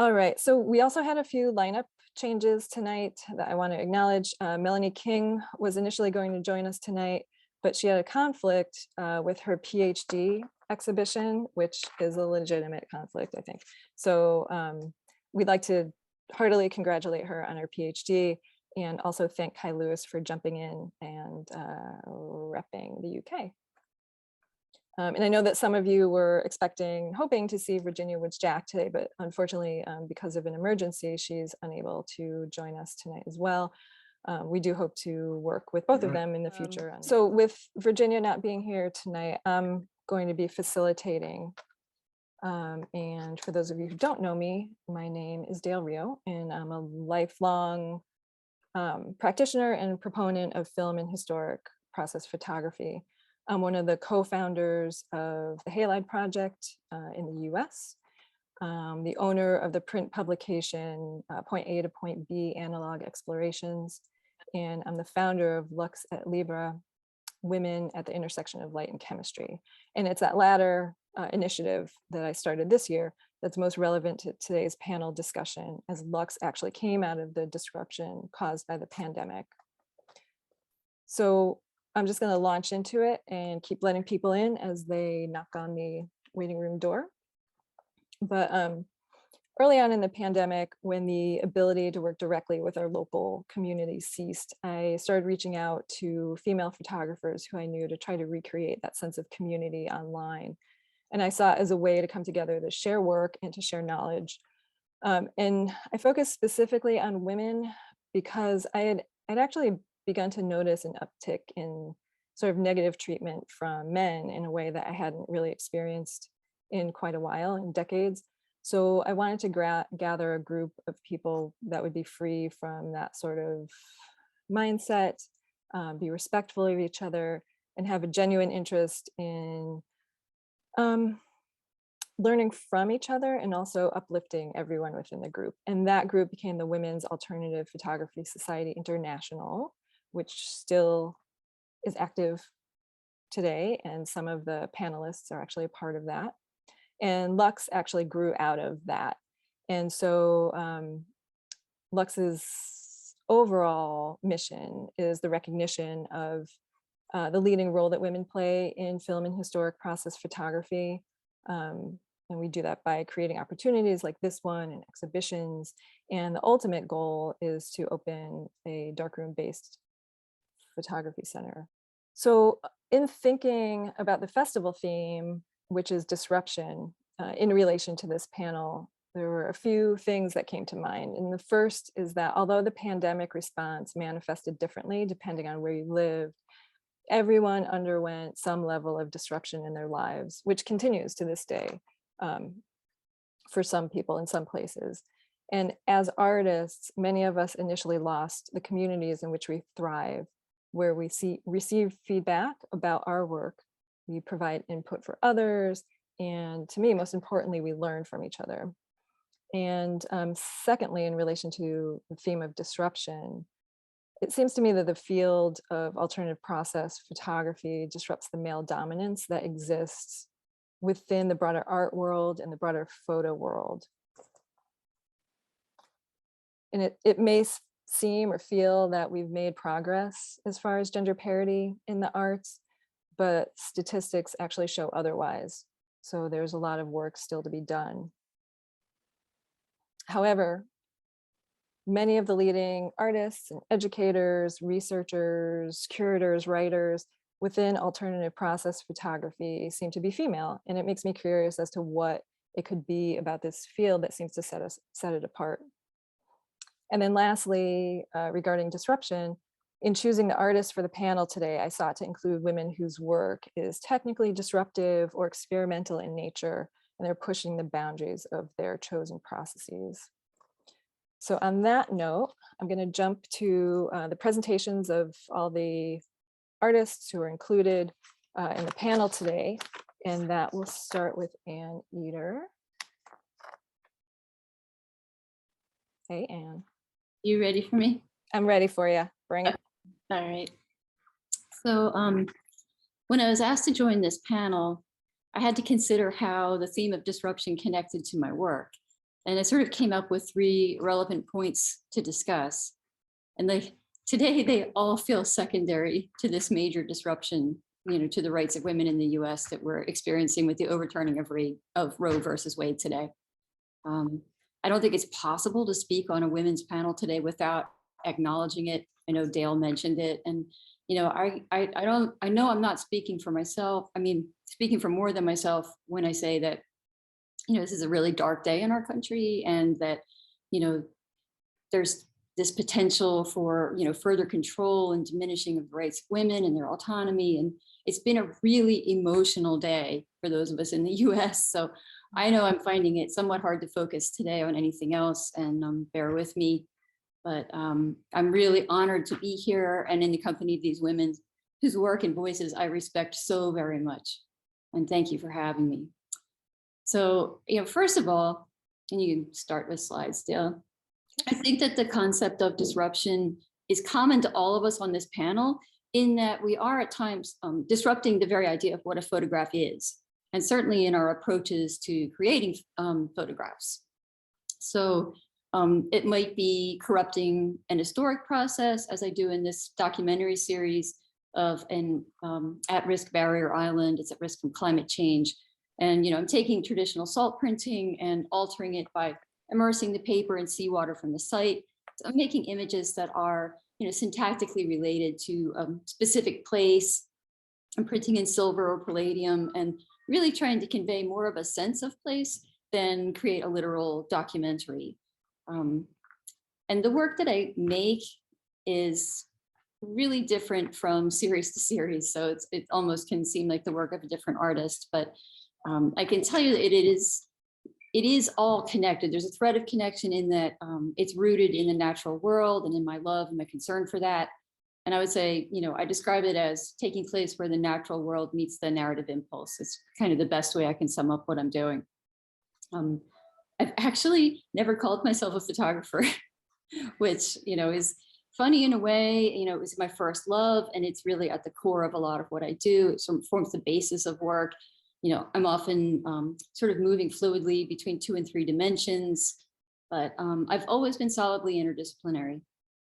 All right, so we also had a few lineup changes tonight that I want to acknowledge. Melanie King was initially going to join us tonight, but she had a conflict with her PhD exhibition, which is a legitimate conflict, I think. So we'd like to heartily congratulate her on her PhD and also thank Kai Lewis for jumping in and repping the UK. And I know that some of you were hoping to see Virginia Woods-Jack today, but unfortunately, because of an emergency, she's unable to join us tonight as well. We do hope to work with both of them in the future. So with Virginia not being here tonight, I'm going to be facilitating. And for those of you who don't know me, my name is Dale Rio, and I'm a lifelong practitioner and proponent of film and historic process photography. I'm one of the co-founders of the Halide Project in the US, the owner of the print publication Point A to Point B Analog Explorations, and I'm the founder of Lux at Libera, Women at the Intersection of Light and Chemistry. And it's that latter initiative that I started this year that's most relevant to today's panel discussion, as Lux actually came out of the disruption caused by the pandemic. So I'm just going to launch into it and keep letting people in as they knock on the waiting room door. But early on in the pandemic, when the ability to work directly with our local community ceased, I started reaching out to female photographers who I knew to try to recreate that sense of community online. And I saw it as a way to come together to share work and to share knowledge. And I focused specifically on women because I'd actually begun to notice an uptick in sort of negative treatment from men in a way that I hadn't really experienced in quite a while, in decades. So I wanted to gather a group of people that would be free from that sort of mindset, be respectful of each other, and have a genuine interest in learning from each other and also uplifting everyone within the group. And that group became the Women's Alternative Photography Society International, which still is active today. And some of the panelists are actually a part of that. And Lux actually grew out of that. And so Lux's overall mission is the recognition of the leading role that women play in film and historic process photography. And we do that by creating opportunities like this one and exhibitions. And the ultimate goal is to open a darkroom-based photography center. So in thinking about the festival theme, which is disruption, in relation to this panel, there were a few things that came to mind. And the first is that although the pandemic response manifested differently depending on where you lived, everyone underwent some level of disruption in their lives, which continues to this day for some people in some places. And as artists, many of us initially lost the communities in which we thrive, where we receive feedback about our work, we provide input for others, and to me, most importantly, we learn from each other. And secondly, in relation to the theme of disruption, it seems to me that the field of alternative process photography disrupts the male dominance that exists within the broader art world and the broader photo world. And it may seem or feel that we've made progress as far as gender parity in the arts, but statistics actually show otherwise. So there's a lot of work still to be done. However, many of the leading artists and educators, researchers, curators, writers within alternative process photography seem to be female. And it makes me curious as to what it could be about this field that seems to set it apart. And then lastly, regarding disruption, in choosing the artists for the panel today, I sought to include women whose work is technically disruptive or experimental in nature, and they're pushing the boundaries of their chosen processes. So on that note, I'm going to jump to the presentations of all the artists who are included in the panel today, and that will start with Anne Eder. Hey, Anne. You ready for me? I'm ready for you. Bring it. All right. So when I was asked to join this panel, I had to consider how the theme of disruption connected to my work. And I sort of came up with 3 relevant points to discuss. And today they all feel secondary to this major disruption, to the rights of women in the US that we're experiencing with the overturning of Roe versus Wade today. I don't think it's possible to speak on a women's panel today without acknowledging it. I know Dale mentioned it. And, I know I'm not speaking for myself. I mean, speaking for more than myself when I say that, this is a really dark day in our country, and that, there's this potential for, further control and diminishing of the rights of women and their autonomy. And it's been a really emotional day for those of us in the US. So I know I'm finding it somewhat hard to focus today on anything else, and bear with me. But I'm really honored to be here and in the company of these women whose work and voices I respect so very much. And thank you for having me. So, first of all, and you can start with slides, Dale. I think that the concept of disruption is common to all of us on this panel, in that we are at times disrupting the very idea of what a photograph is, and certainly in our approaches to creating photographs. So it might be corrupting an historic process, as I do in this documentary series of an at-risk barrier island. It's at risk from climate change. And I'm taking traditional salt printing and altering it by immersing the paper in seawater from the site. So I'm making images that are syntactically related to a specific place. I'm printing in silver or palladium, and really trying to convey more of a sense of place than create a literal documentary. And the work that I make is really different from series to series. So it almost can seem like the work of a different artist, but I can tell you that it is all connected. There's a thread of connection in that it's rooted in the natural world and in my love and my concern for that. And I would say, I describe it as taking place where the natural world meets the narrative impulse. It's kind of the best way I can sum up what I'm doing. I've actually never called myself a photographer, which, is funny in a way. It was my first love, and it's really at the core of a lot of what I do. It sort of forms the basis of work. I'm often sort of moving fluidly between 2 and 3 dimensions, but I've always been solidly interdisciplinary.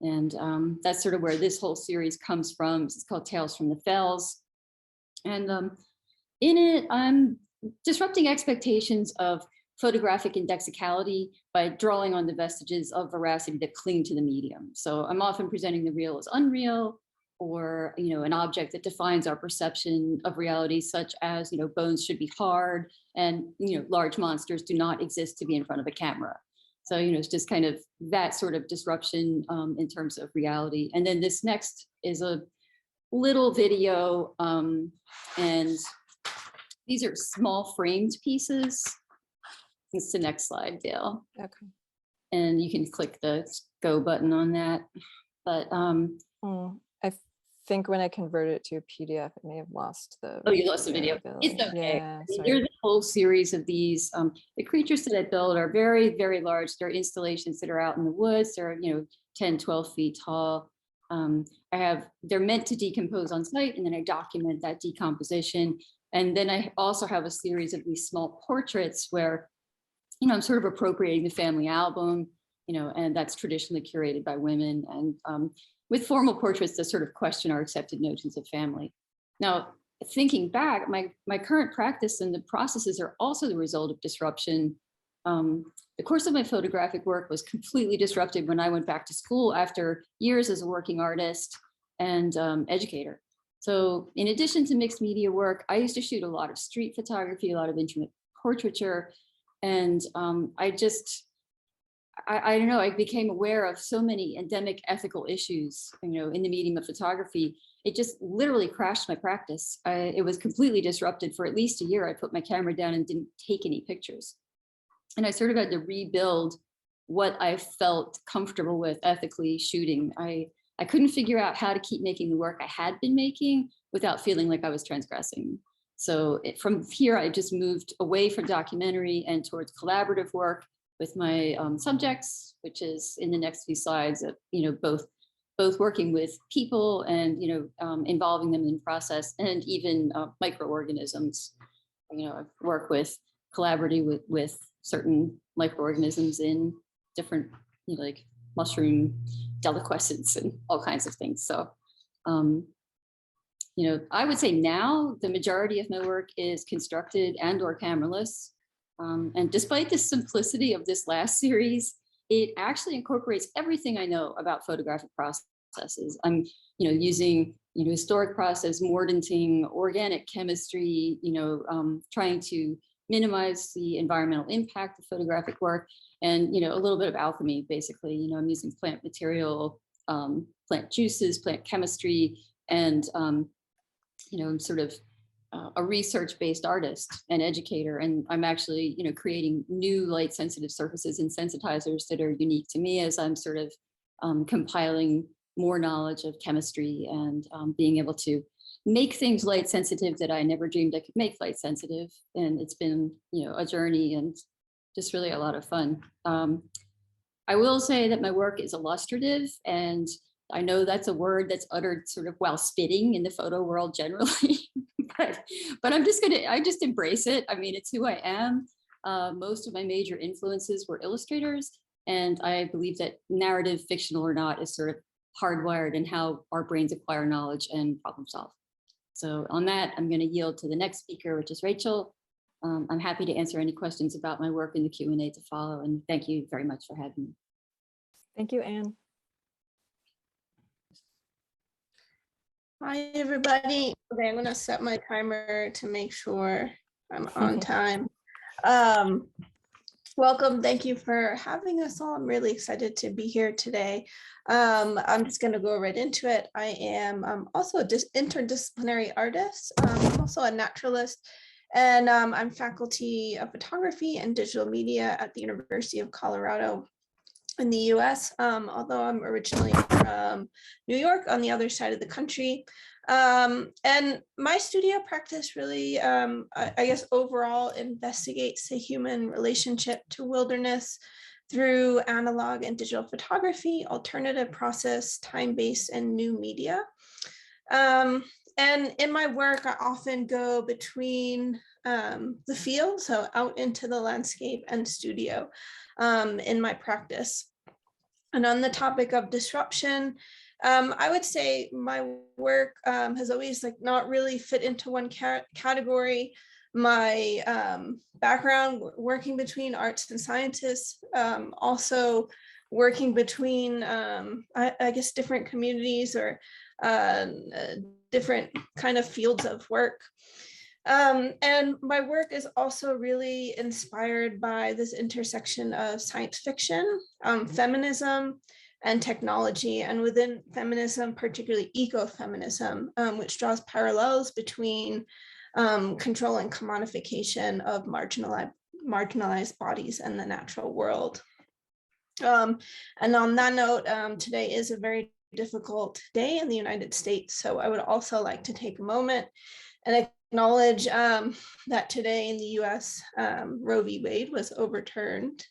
And that's sort of where this whole series comes from. It's called Tales from the Fells. And in it, I'm disrupting expectations of photographic indexicality by drawing on the vestiges of veracity that cling to the medium. So I'm often presenting the real as unreal, or an object that defines our perception of reality, such as bones should be hard, and large monsters do not exist to be in front of a camera. So it's just kind of that sort of disruption in terms of reality. And then this next is a little video, and these are small framed pieces. It's the next slide, Dale. Okay. And you can click the go button on that. But I think when I converted it to a PDF, it may have lost the. Oh, you lost the video. It's okay. Yeah, There's a whole series of these. The creatures that I build are very, very large. They're installations that are out in the woods. They're 10, 12 feet tall. They're meant to decompose on site, and then I document that decomposition. And then I also have a series of these small portraits where I'm sort of appropriating the family album, and that's traditionally curated by women, and with formal portraits that sort of question our accepted notions of family. Now, thinking back, my current practice and the processes are also the result of disruption. The course of my photographic work was completely disrupted when I went back to school after years as a working artist and educator. So in addition to mixed media work, I used to shoot a lot of street photography, a lot of intimate portraiture. And I don't know, I became aware of so many endemic ethical issues, in the medium of photography. It just literally crashed my practice. It was completely disrupted for at least a year. I put my camera down and didn't take any pictures. And I sort of had to rebuild what I felt comfortable with ethically shooting. I couldn't figure out how to keep making the work I had been making without feeling like I was transgressing. So from here, I just moved away from documentary and towards collaborative work with my subjects, which is in the next few slides, both working with people and involving them in the process, and even microorganisms. I work with collaborating with certain microorganisms in different, like mushroom deliquescence and all kinds of things. So, I would say now the majority of my work is constructed and or cameraless. And despite the simplicity of this last series, it actually incorporates everything I know about photographic processes. I'm, using, historic process, Mortonting, organic chemistry, trying to minimize the environmental impact of photographic work, and, a little bit of alchemy, basically. I'm using plant material, plant juices, plant chemistry, and, I'm sort of a research-based artist and educator, and I'm actually, creating new light-sensitive surfaces and sensitizers that are unique to me as I'm sort of compiling more knowledge of chemistry and being able to make things light-sensitive that I never dreamed I could make light-sensitive. And it's been, a journey and just really a lot of fun. I will say that my work is illustrative, and I know that's a word that's uttered sort of while spitting in the photo world generally, but I just embrace it. I mean, it's who I am. Most of my major influences were illustrators, and I believe that narrative, fictional or not, is sort of hardwired in how our brains acquire knowledge and problem solve. So on that, I'm going to yield to the next speaker, which is Rachel. I'm happy to answer any questions about my work in the Q&A to follow, and thank you very much for having me. Thank you, Anne. Hi, everybody. Okay, I'm going to set my timer to make sure I'm on time. Welcome. Thank you for having us all. I'm really excited to be here today. I'm just going to go right into it. I am also an interdisciplinary artist. I'm also a naturalist, and I'm faculty of photography and digital media at the University of Colorado in the US, although I'm originally from New York on the other side of the country. And my studio practice really, I guess, overall investigates the human relationship to wilderness through analog and digital photography, alternative process, time-based, and new media. And in my work, I often go between the field, so out into the landscape, and studio in my practice. And on the topic of disruption, I would say my work has always not really fit into one category. My background working between arts and scientists, also working between, I guess, different communities or different kind of fields of work. And my work is also really inspired by this intersection of science fiction, feminism, and technology, and within feminism, particularly ecofeminism, which draws parallels between control and commodification of marginalized bodies and the natural world. And on that note, today is a very difficult day in the United States, so I would also like to take a moment and acknowledge that today in the US, Roe v. Wade was overturned,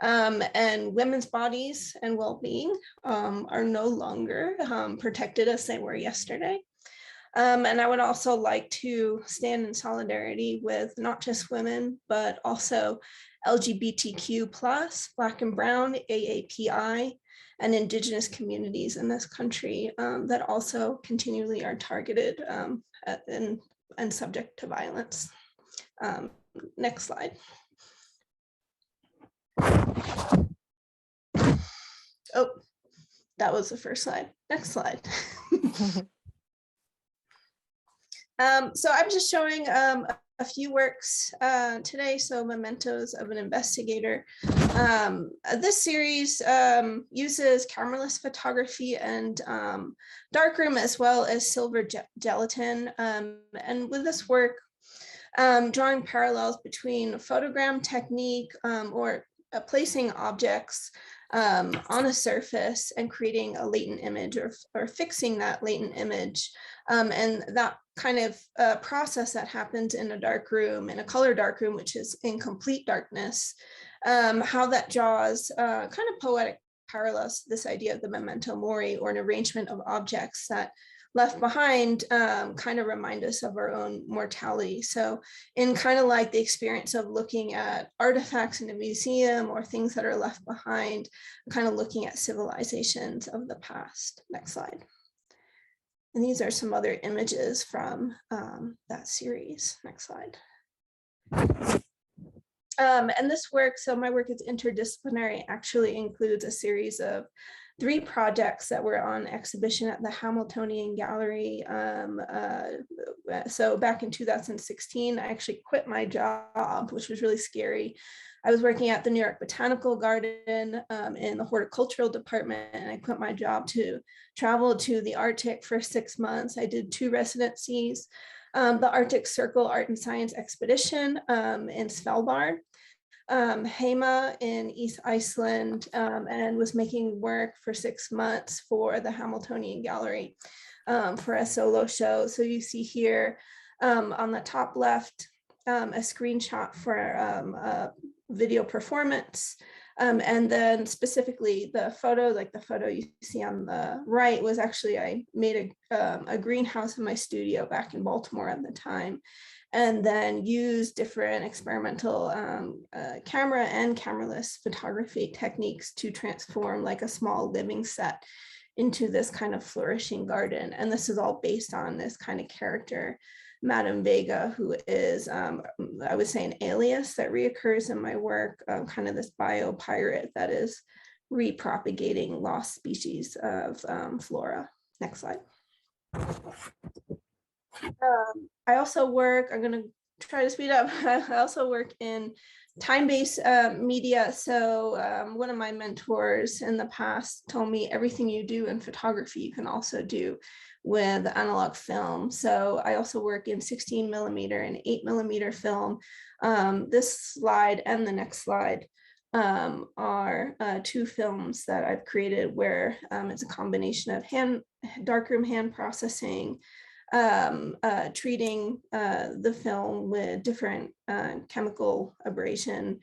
and women's bodies and well-being are no longer protected as they were yesterday. And I would also like to stand in solidarity with not just women, but also LGBTQ+, Black and Brown, AAPI, and Indigenous communities in this country that also continually are targeted and subject to violence. Next slide. Oh, that was the first slide. Next slide. So I'm just showing a few works today, so mementos of an investigator. This series uses cameraless photography and darkroom, as well as silver gelatin. And with this work, drawing parallels between photogram technique or placing objects on a surface and creating a latent image or fixing that latent image. And that kind of process that happens in a dark room, in a color dark room, which is in complete darkness, how that draws kind of poetic parallels to this idea of the memento mori, or an arrangement of objects that left behind kind of remind us of our own mortality. So in kind of like the experience of looking at artifacts in a museum or things that are left behind, kind of looking at civilizations of the past. Next slide. And these are some other images from that series. Next slide. And this work, so my work is interdisciplinary, actually includes a series of 3 projects that were on exhibition at the Hamiltonian Gallery. So back in 2016, I actually quit my job, which was really scary. I was working at the New York Botanical Garden in the horticultural department, and I quit my job to travel to the Arctic for 6 months. I did 2 residencies, the Arctic Circle Art and Science Expedition in Svalbard, Hema in East Iceland, and was making work for 6 months for the Hamiltonian Gallery for a solo show. So you see here on the top left, a screenshot for a video performance. And then specifically the photo, like the photo you see on the right, was actually, I made a greenhouse in my studio back in Baltimore at the time, and then use different experimental camera and cameraless photography techniques to transform like a small living set into this kind of flourishing garden. And this is all based on this kind of character, Madame Vega, who is, I would say, an alias that reoccurs in my work, kind of this bio-pirate that is repropagating lost species of flora. Next slide. I also work, I'm going to try to speed up. I also work in time-based media. So one of my mentors in the past told me everything you do in photography, you can also do with analog film. So I also work in 16 millimeter and 8 millimeter film. This slide and the next slide are 2 films that I've created where it's a combination of darkroom hand processing, treating the film with different chemical abrasion,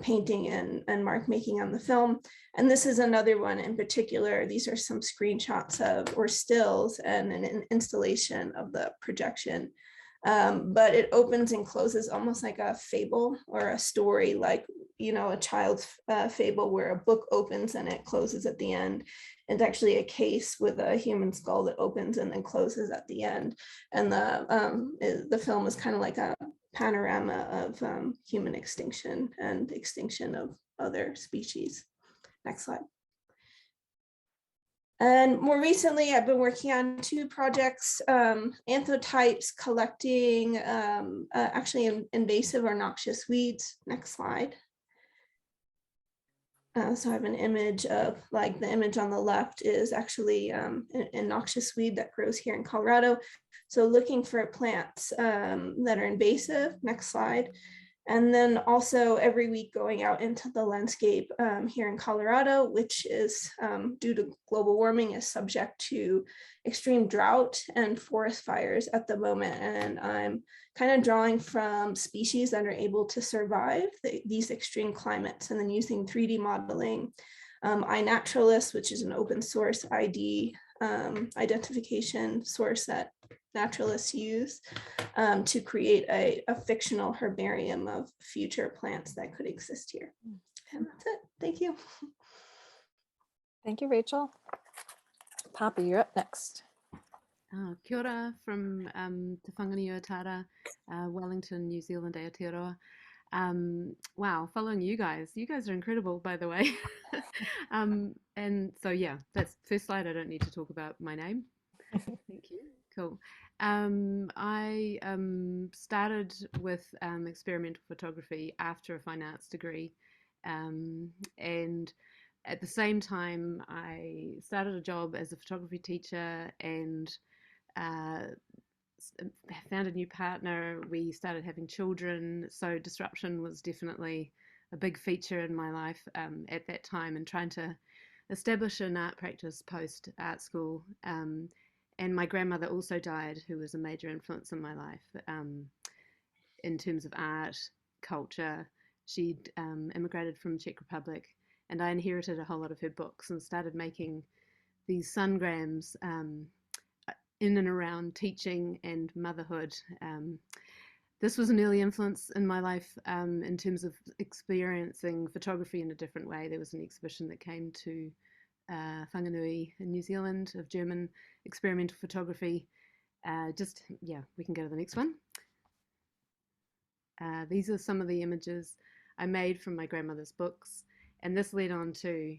painting and mark making on the film. And this is another one in particular. These are some screenshots of, or stills, and an installation of the projection. But it opens and closes almost like a fable or a story, like, you know, a child's fable where a book opens and it closes at the end. It's actually a case with a human skull that opens and then closes at the end. And the film is kind of like a panorama of human extinction and extinction of other species. Next slide. And more recently, I've been working on 2 projects, anthotypes, collecting actually invasive or noxious weeds. Next slide. So I have an image of, like, the image on the left is actually a noxious weed that grows here in Colorado. So looking for plants that are invasive. Next slide. And then also every week going out into the landscape here in Colorado, which is due to global warming, is subject to extreme drought and forest fires at the moment. And I'm kind of drawing from species that are able to survive these extreme climates, and then using 3D modeling, iNaturalist, which is an open source ID identification source that naturalists use to create a fictional herbarium of future plants that could exist here. And that's it. Thank you. Thank you, Rachel. Poppy, you're up next. Kia ora from Te Whanganui Tara, Wellington, New Zealand, Aotearoa. Wow, following you guys are incredible, by the way. And so yeah, that's first slide. I don't need to talk about my name. Thank you. Cool. I started with experimental photography after a fine arts degree, and at the same time I started a job as a photography teacher and found a new partner. We started having children, so disruption was definitely a big feature in my life at that time, and trying to establish an art practice post art school. And my grandmother also died, who was a major influence in my life in terms of art, culture. She'd immigrated from Czech Republic, and I inherited a whole lot of her books and started making these sungrams in and around teaching and motherhood. This was an early influence in my life in terms of experiencing photography in a different way. There was an exhibition that came to Whanganui in New Zealand of German experimental photography. Yeah, we can go to the next one. These are some of the images I made from my grandmother's books, and this led on to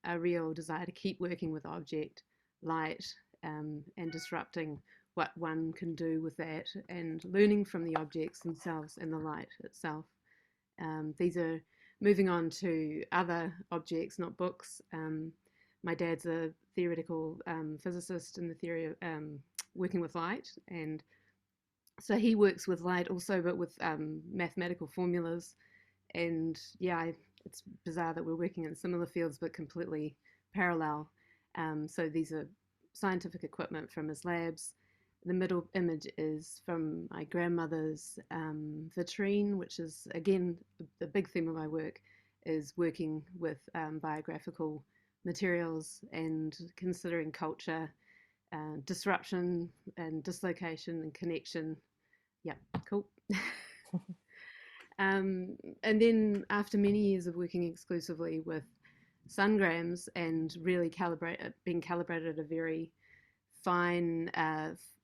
a real desire to keep working with object, light, and disrupting what one can do with that, and learning from the objects themselves and the light itself. These are moving on to other objects, not books. My dad's a theoretical physicist in the theory of working with light, and so he works with light also, but with mathematical formulas. And yeah, it's bizarre that we're working in similar fields but completely parallel. So these are scientific equipment from his labs. The middle image is from my grandmother's vitrine, which is, again, the big theme of my work is working with biographical materials and considering culture, disruption and dislocation and connection. Yeah, cool. And then after many years of working exclusively with sungrams and really being calibrated at a very fine,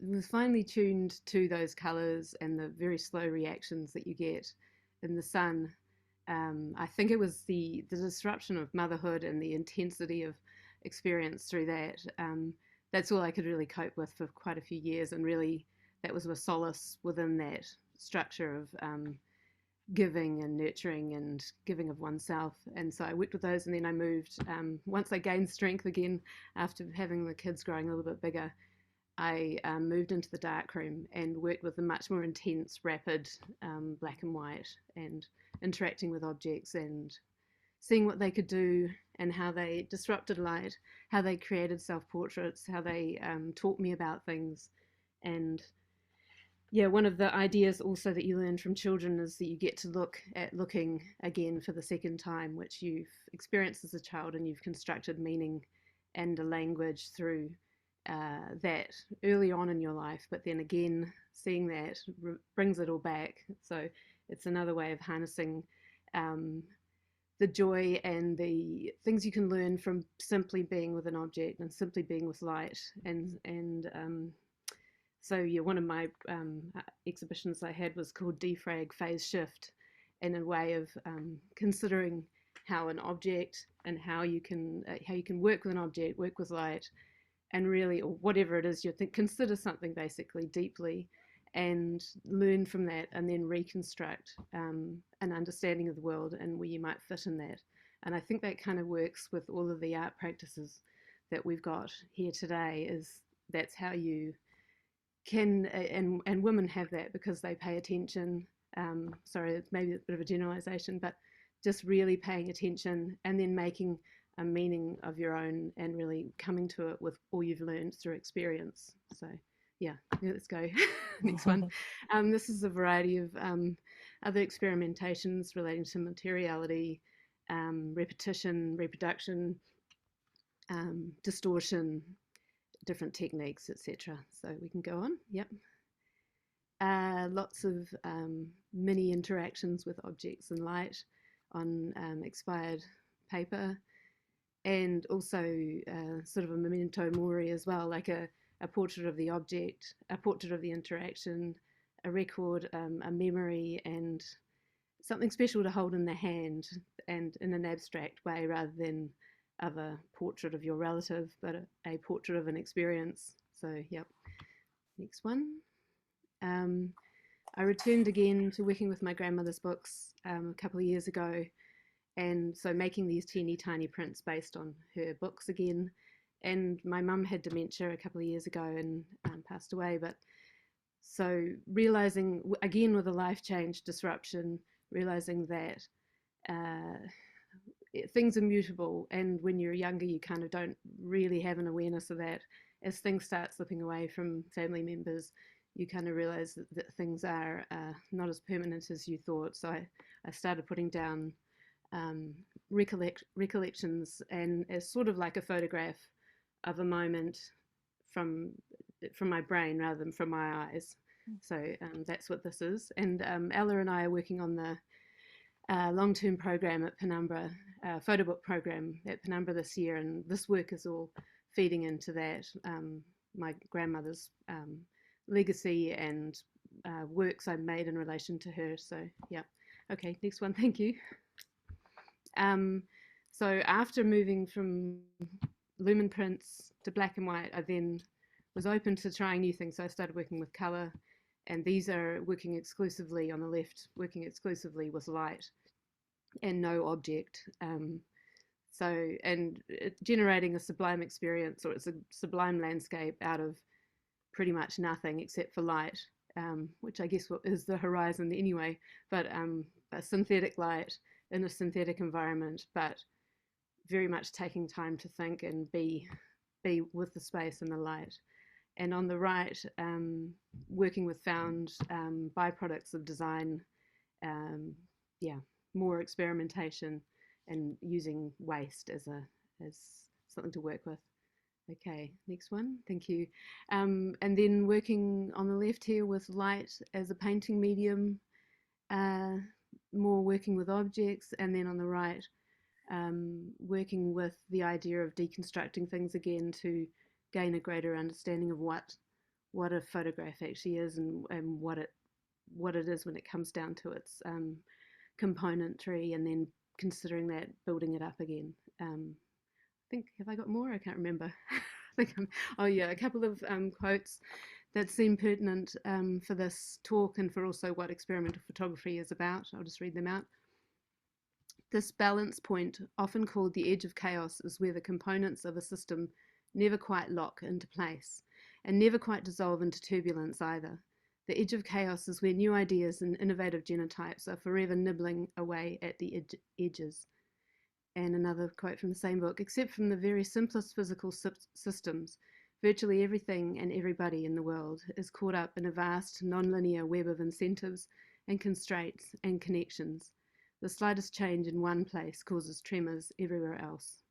was finely tuned to those colors and the very slow reactions that you get in the sun. I think it was the disruption of motherhood and the intensity of experience through that. That's all I could really cope with for quite a few years, and really that was a solace within that structure of giving and nurturing and giving of oneself. And so I worked with those, and then I moved, once I gained strength again after having the kids growing a little bit bigger, I moved into the darkroom and worked with the much more intense, rapid black and white, and interacting with objects and seeing what they could do and how they disrupted light, how they created self-portraits, how they taught me about things. And yeah, one of the ideas also that you learn from children is that you get to look at looking again for the second time, which you've experienced as a child, and you've constructed meaning and a language through that early on in your life, but then again seeing that brings it all back. So it's another way of harnessing the joy and the things you can learn from simply being with an object and simply being with light. So yeah, one of my exhibitions I had was called Defrag Phase Shift, and a way of considering how an object and how you can work with an object, work with light, and really, or whatever it is you think, consider something basically deeply and learn from that, and then reconstruct an understanding of the world and where you might fit in that. And I think that kind of works with all of the art practices that we've got here today. Is that's how you can, and women have that because they pay attention. Sorry, it's maybe a bit of a generalization, but just really paying attention and then making a meaning of your own and really coming to it with all you've learned through experience. So yeah, let's go. Next one. This is a variety of other experimentations relating to materiality, repetition, reproduction, distortion, different techniques, etc. So we can go on. Yep. Lots of mini interactions with objects and light on expired paper, and also sort of a memento mori as well, like a portrait of the object, a portrait of the interaction, a record, a memory, and something special to hold in the hand, and in an abstract way rather than of a portrait of your relative, but a portrait of an experience. So yep. Next one. I returned again to working with my grandmother's books a couple of years ago, and so making these teeny tiny prints based on her books again. And my mum had dementia a couple of years ago and passed away, but so realizing again with a life change disruption, realizing that things are mutable, and when you're younger you kind of don't really have an awareness of that. As things start slipping away from family members, you kind of realize that things are not as permanent as you thought. So I started putting down recollections, and as sort of like a photograph of a moment from from my brain rather than from my eyes. So that's what this is. And Ella and I are working on the long-term program at Penumbra, photo book program at Penumbra this year, and this work is all feeding into that. My grandmother's legacy and works I made in relation to her. So yeah, okay, next one, thank you. So after moving from lumen prints to black and white, I then was open to trying new things. So I started working with color, and these are working exclusively on the left, working exclusively with light and no object. And generating a sublime experience, or it's a sublime landscape out of pretty much nothing except for light, which I guess is the horizon anyway, but a synthetic light in a synthetic environment, but very much taking time to think and be with the space and the light. And on the right, working with found byproducts of design, more experimentation and using waste as something to work with. Okay, next one, thank you. And then working on the left here with light as a painting medium, more working with objects, and then on the right, working with the idea of deconstructing things again to gain a greater understanding of what a photograph actually is, and what it is when it comes down to its componentry, and then considering that, building it up again. I think, have I got more? I can't remember. I think oh yeah, a couple of quotes that seem pertinent for this talk and for also what experimental photography is about. I'll just read them out. This balance point, often called the edge of chaos, is where the components of a system never quite lock into place and never quite dissolve into turbulence either. The edge of chaos is where new ideas and innovative genotypes are forever nibbling away at the edges. And another quote from the same book, except from the very simplest physical systems, virtually everything and everybody in the world is caught up in a vast, non-linear web of incentives and constraints and connections. The slightest change in one place causes tremors everywhere else.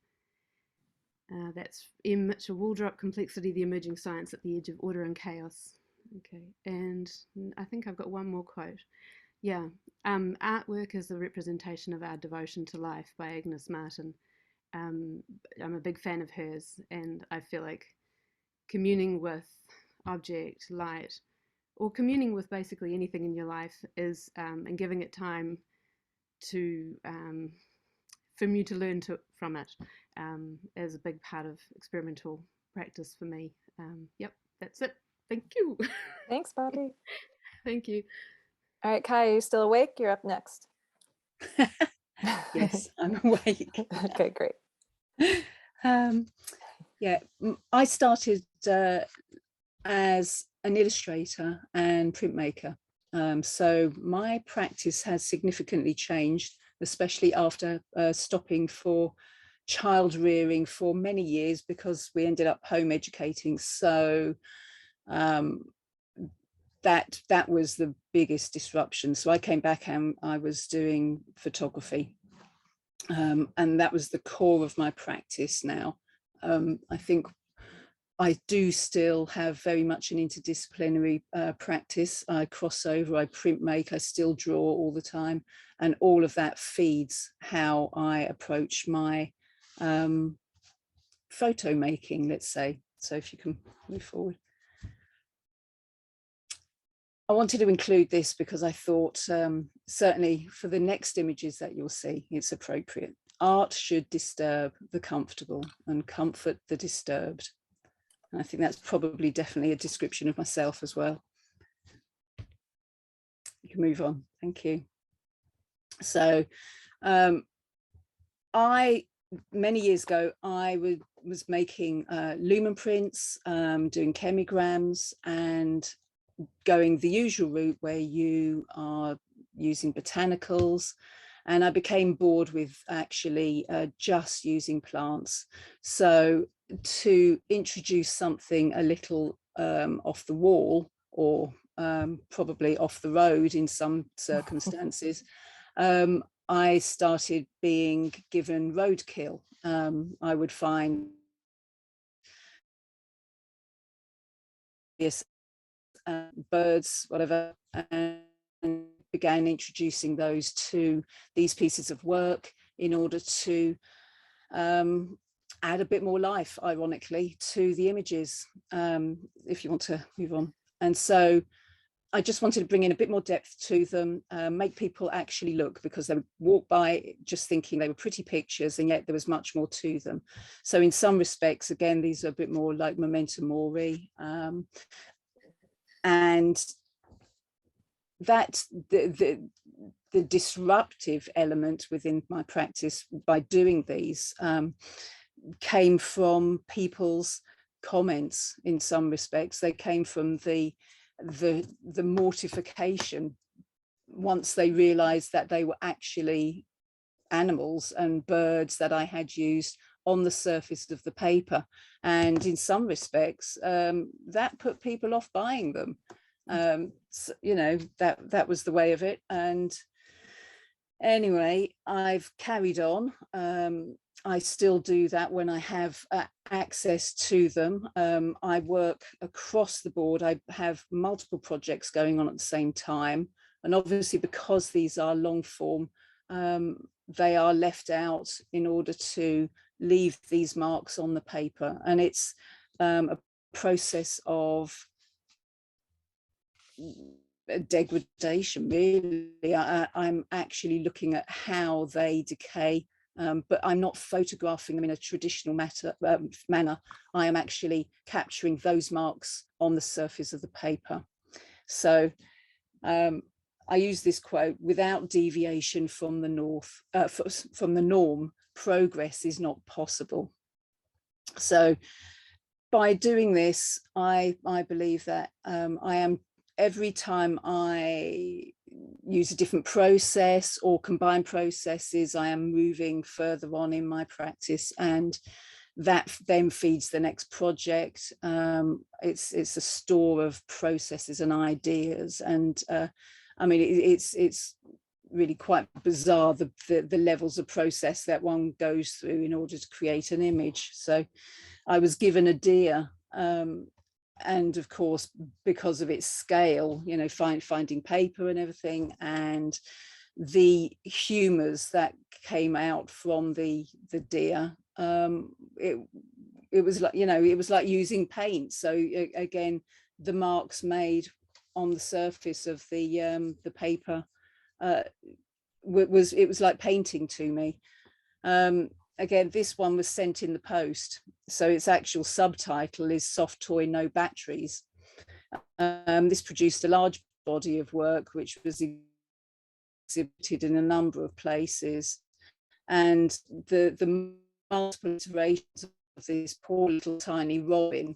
That's M. Mitchell Waldrop, Complexity, the Emerging Science at the Edge of Order and Chaos. Okay, and I think I've got one more quote. Yeah, artwork is a representation of our devotion to life by Agnes Martin. I'm a big fan of hers, and I feel like communing with object, light, or communing with basically anything in your life is, and giving it time to, for you to learn from it, is a big part of experimental practice for me. Yep, that's it. Thank you. Thanks, Bobby. Thank you. All right, Kai, are you still awake? You're up next. Yes, I'm awake. Okay, great. Yeah, I started as an illustrator and printmaker. So my practice has significantly changed, especially after stopping for child rearing for many years, because we ended up home educating. So that was the biggest disruption. So I came back and I was doing photography, and that was the core of my practice now. I think I do still have very much an interdisciplinary practice. I cross over, I print make, I still draw all the time, and all of that feeds how I approach my photo making, let's say. So if you can move forward. I wanted to include this because I thought certainly for the next images that you'll see, it's appropriate. Art should disturb the comfortable and comfort the disturbed. And I think that's probably definitely a description of myself as well. You can move on. Thank you. So many years ago, I was making lumen prints, doing chemigrams, and going the usual route where you are using botanicals. And I became bored with actually just using plants. So to introduce something a little off the wall, or probably off the road in some circumstances, I started being given roadkill. I would find birds, whatever, and began introducing those to these pieces of work in order to add a bit more life, ironically, to the images, if you want to move on. And so I just wanted to bring in a bit more depth to them, make people actually look, because they would walk by just thinking they were pretty pictures, and yet there was much more to them. So in some respects, again, these are a bit more like memento mori. And that the disruptive element within my practice by doing these came from people's comments. In some respects, they came from the mortification once they realized that they were actually animals and birds that I had used on the surface of the paper. And in some respects, that put people off buying them. So, you know, that was the way of it. And anyway, I've carried on. I still do that when I have access to them. I work across the board. I have multiple projects going on at the same time. And obviously, because these are long form, they are left out in order to leave these marks on the paper. And it's a process of degradation, really. I'm actually looking at how they decay, but I'm not photographing them in a traditional manner. I am actually capturing those marks on the surface of the paper. So I use this quote: without deviation from the norm, progress is not possible. So by doing this, I believe that every time I use a different process or combine processes, I am moving further on in my practice, and that then feeds the next project. It's a store of processes and ideas, and I mean, it's really quite bizarre, the levels of process that one goes through in order to create an image. So I was given a deer, and of course, because of its scale, you know, finding paper and everything, and the humours that came out from the deer, it was like, you know, it was like using paint. So again, the marks made on the surface of the paper, it was like painting to me. Again, this one was sent in the post, so its actual subtitle is "Soft Toy, No Batteries." This produced a large body of work, which was exhibited in a number of places, and the multiple iterations of this poor little tiny robin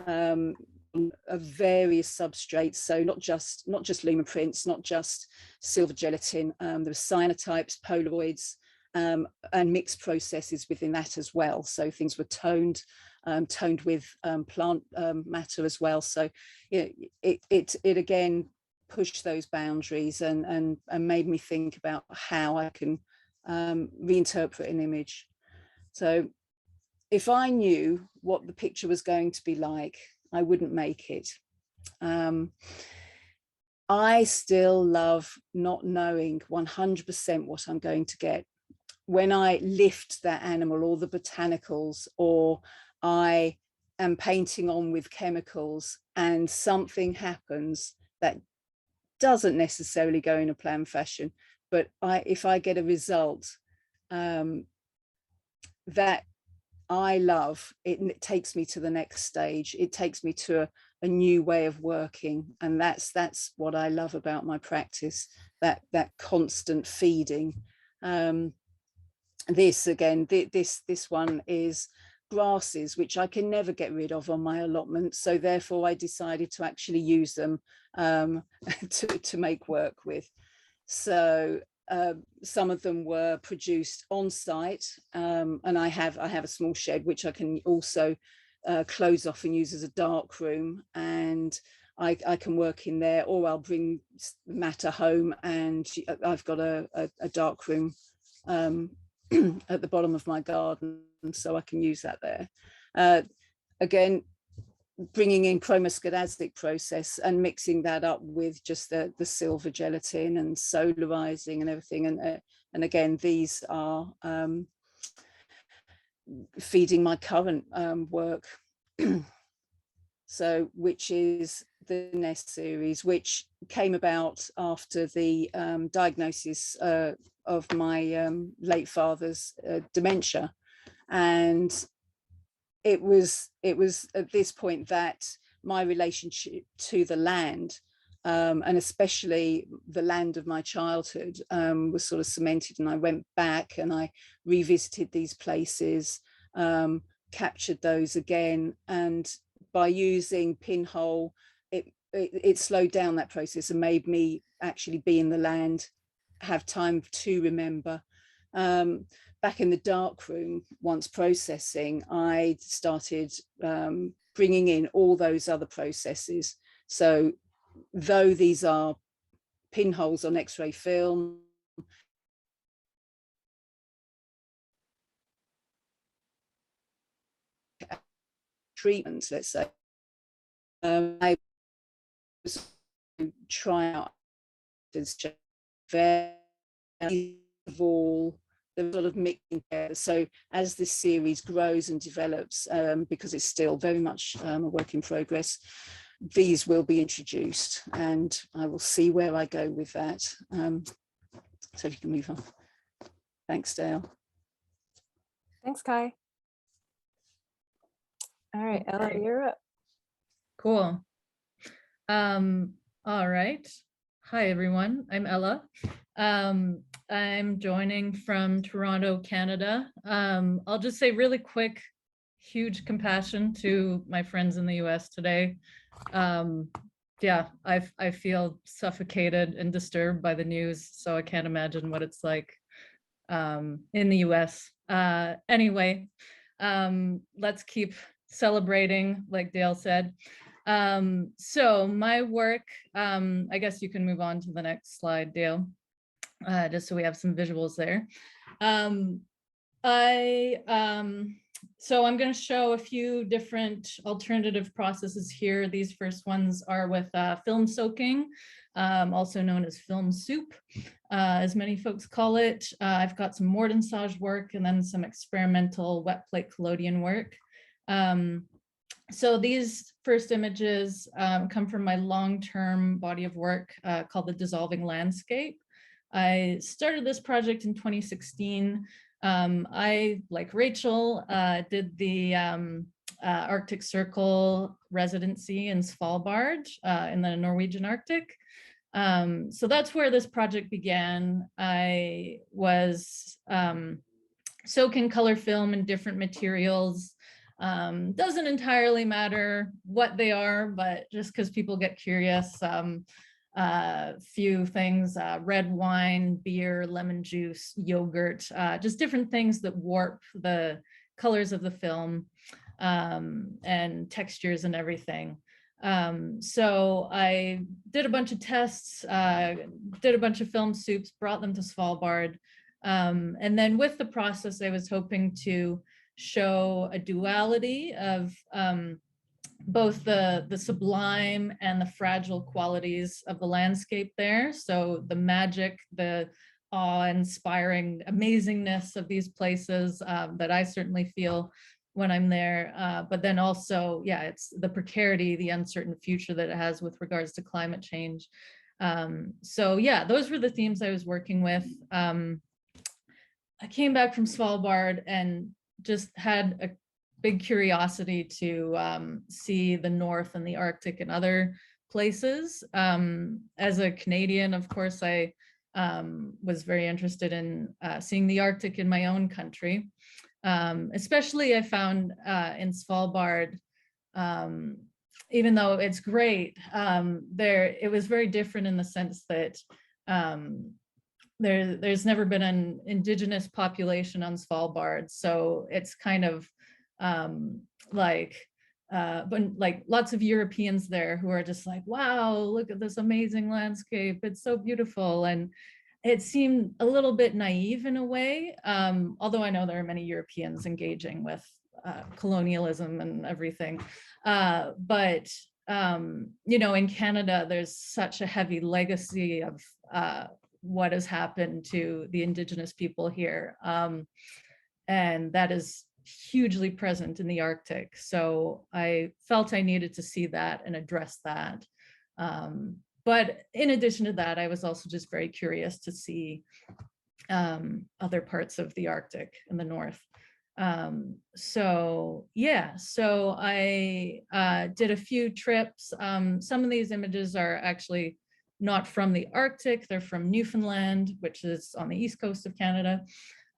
of various substrates. So not just lumen prints, not just silver gelatin. There were cyanotypes, Polaroids, and mixed processes within that as well. So things were toned with plant matter as well. So it again pushed those boundaries and made me think about how I can reinterpret an image. So if I knew what the picture was going to be like, I wouldn't make it. I still love not knowing 100% what I'm going to get. When I lift that animal or the botanicals, or I am painting on with chemicals and something happens that doesn't necessarily go in a planned fashion, but if I get a result that I love, it takes me to the next stage. It takes me to a new way of working, and that's what I love about my practice, that constant feeding. This again, this one is grasses, which I can never get rid of on my allotment, so therefore I decided to actually use them to make work with. So some of them were produced on site, and I have a small shed which I can also close off and use as a dark room, and I can work in there, or I'll bring matter home, and I've got a dark room at the bottom of my garden, so I can use that there. Again, bringing in chromoscedastic process and mixing that up with just the silver gelatin and solarizing and everything. And again, these are feeding my current work. So, which is the Nest series, which came about after the diagnosis of my late father's dementia. And it was at this point that my relationship to the land, and especially the land of my childhood, was sort of cemented. And I went back and I revisited these places, captured those again, and by using pinhole, it slowed down that process and made me actually be in the land, have time to remember. Back in the dark room, once processing, I started bringing in all those other processes. So though these are pinholes on X-ray film, treatments, let's say, I was try out this of all the sort of mixing together. So as this series grows and develops, because it's still very much a work in progress, these will be introduced, and I will see where I go with that. So if you can move on. Thanks, Dale. Thanks, Kai. All right, Ella, Okay. you're up. Cool. All right. Hi, everyone. I'm Ella. I'm joining from Toronto, Canada. I'll just say really quick, huge compassion to my friends in the US today. Yeah, I feel suffocated and disturbed by the news, so I can't imagine what it's like in the US. Anyway, let's keep celebrating, like Dale said. So my work, I guess you can move on to the next slide, Dale, just so we have some visuals there. So I'm going to show a few different alternative processes here. These first ones are with film soaking, also known as film soup, as many folks call it. I've got some Morton work and then some experimental wet plate collodion work. So these first images come from my long-term body of work called The Dissolving Landscape. I started this project in 2016. I, like Rachel, did the Arctic Circle residency in Svalbard in the Norwegian Arctic. So that's where this project began. I was soaking color film in different materials. Doesn't entirely matter what they are, but just because people get curious, few things, red wine, beer, lemon juice, yogurt, just different things that warp the colors of the film and textures and everything. So I did a bunch of tests, did a bunch of film soups, brought them to Svalbard. And then with the process, I was hoping to show a duality of both the sublime and the fragile qualities of the landscape there. So the magic, the awe-inspiring amazingness of these places that I certainly feel when I'm there. But then also, yeah, it's the precarity, the uncertain future that it has with regards to climate change. So yeah, those were the themes I was working with. I came back from Svalbard and just had a big curiosity to see the North and the Arctic and other places. As a Canadian, of course, I was very interested in seeing the Arctic in my own country. Especially I found in Svalbard, even though it's great, it was very different in the sense that there's never been an indigenous population on Svalbard. So it's kind of like lots of Europeans there who are just like, wow, look at this amazing landscape. It's so beautiful. And it seemed a little bit naive in a way, although I know there are many Europeans engaging with colonialism and everything. But in Canada, there's such a heavy legacy of what has happened to the Indigenous people here. And that is hugely present in the Arctic. So I felt I needed to see that and address that. But in addition to that, I was also just very curious to see other parts of the Arctic in the north. So I did a few trips. Some of these images are actually not from the Arctic, they're from Newfoundland, which is on the east coast of Canada,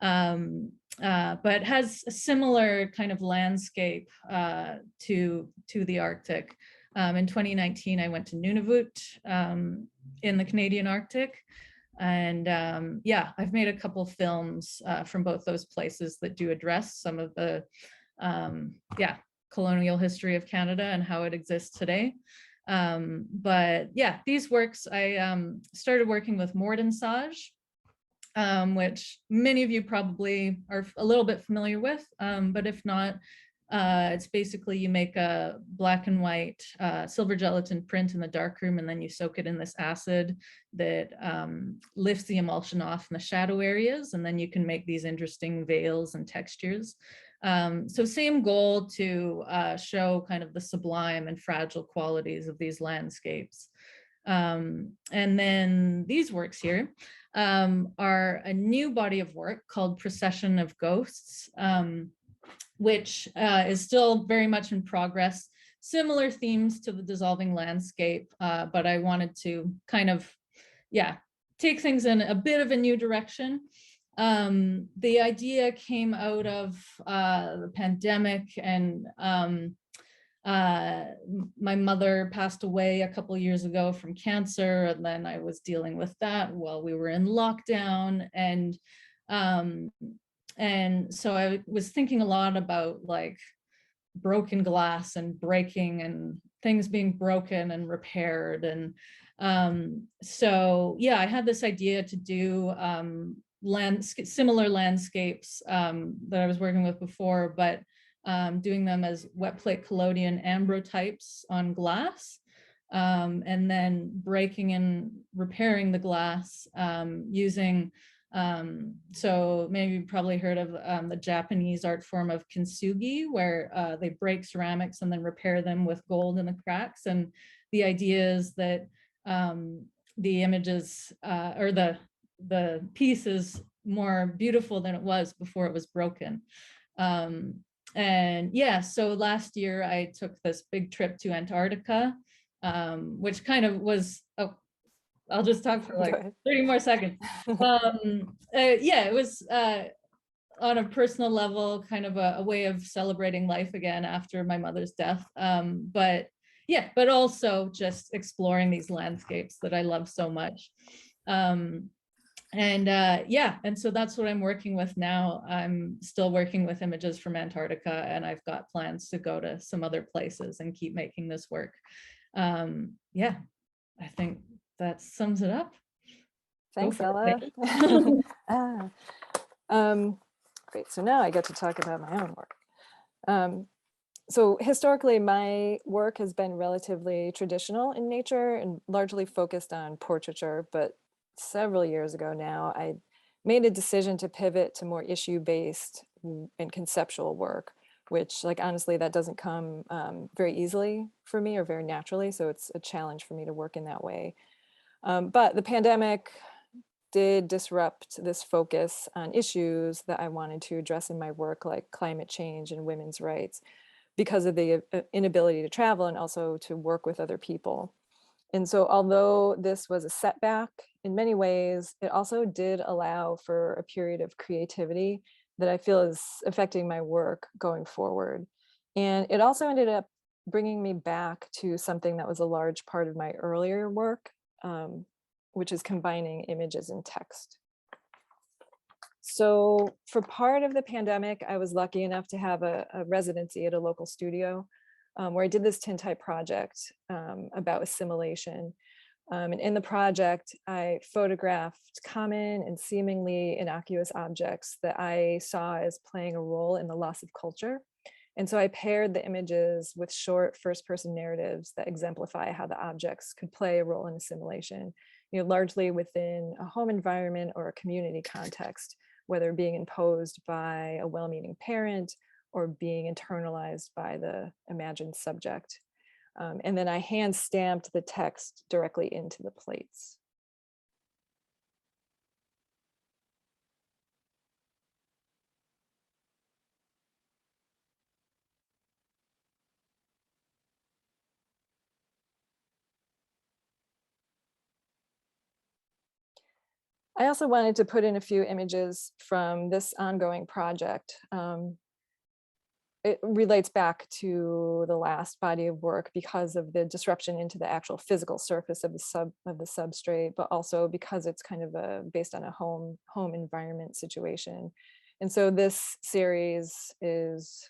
but has a similar kind of landscape to the Arctic. In 2019, I went to Nunavut in the Canadian Arctic. And I've made a couple films from both those places that do address some of the colonial history of Canada and how it exists today. But yeah, these works, I started working with Morton, which many of you probably are a little bit familiar with, but if not, it's basically you make a black and white silver gelatin print in the darkroom, and then you soak it in this acid that lifts the emulsion off in the shadow areas, and then you can make these interesting veils and textures. So same goal, to show kind of the sublime and fragile qualities of these landscapes. And then these works here are a new body of work called Procession of Ghosts, which is still very much in progress. Similar themes to the dissolving landscape, but I wanted to kind of, take things in a bit of a new direction. The idea came out of the pandemic, and my mother passed away a couple years ago from cancer, and then I was dealing with that while we were in lockdown. And so I was thinking a lot about like broken glass and breaking and things being broken and repaired. And I had this idea to do similar landscapes that I was working with before, but doing them as wet plate collodion ambrotypes on glass, and then breaking and repairing the glass using so maybe you've probably heard of the Japanese art form of kintsugi, where they break ceramics and then repair them with gold in the cracks. And the idea is that the images or the piece is more beautiful than it was before it was broken. So last year I took this big trip to Antarctica, which kind of was, I'll just talk for like 30 more seconds. It was on a personal level, kind of a way of celebrating life again after my mother's death. But also just exploring these landscapes that I love so much. And so that's what I'm working with now. I'm still working with images from Antarctica, and I've got plans to go to some other places and keep making this work. I think that sums it up. Thanks, Ella. Great. So now I get to talk about my own work. So historically, my work has been relatively traditional in nature and largely focused on portraiture, but several years ago now, I made a decision to pivot to more issue-based and conceptual work, which, like, honestly, that doesn't come very easily for me or very naturally. So it's a challenge for me to work in that way. But the pandemic did disrupt this focus on issues that I wanted to address in my work, like climate change and women's rights, because of the inability to travel and also to work with other people. And so although this was a setback in many ways, it also did allow for a period of creativity that I feel is affecting my work going forward. And it also ended up bringing me back to something that was a large part of my earlier work, which is combining images and text. So for part of the pandemic, I was lucky enough to have a residency at a local studio where I did this tintype project about assimilation. And in the project, I photographed common and seemingly innocuous objects that I saw as playing a role in the loss of culture. And so I paired the images with short first-person narratives that exemplify how the objects could play a role in assimilation, largely within a home environment or a community context, whether being imposed by a well-meaning parent or being internalized by the imagined subject. And then I hand stamped the text directly into the plates. I also wanted to put in a few images from this ongoing project. It relates back to the last body of work because of the disruption into the actual physical surface of the substrate, but also because it's kind of based on a home environment situation. And so this series is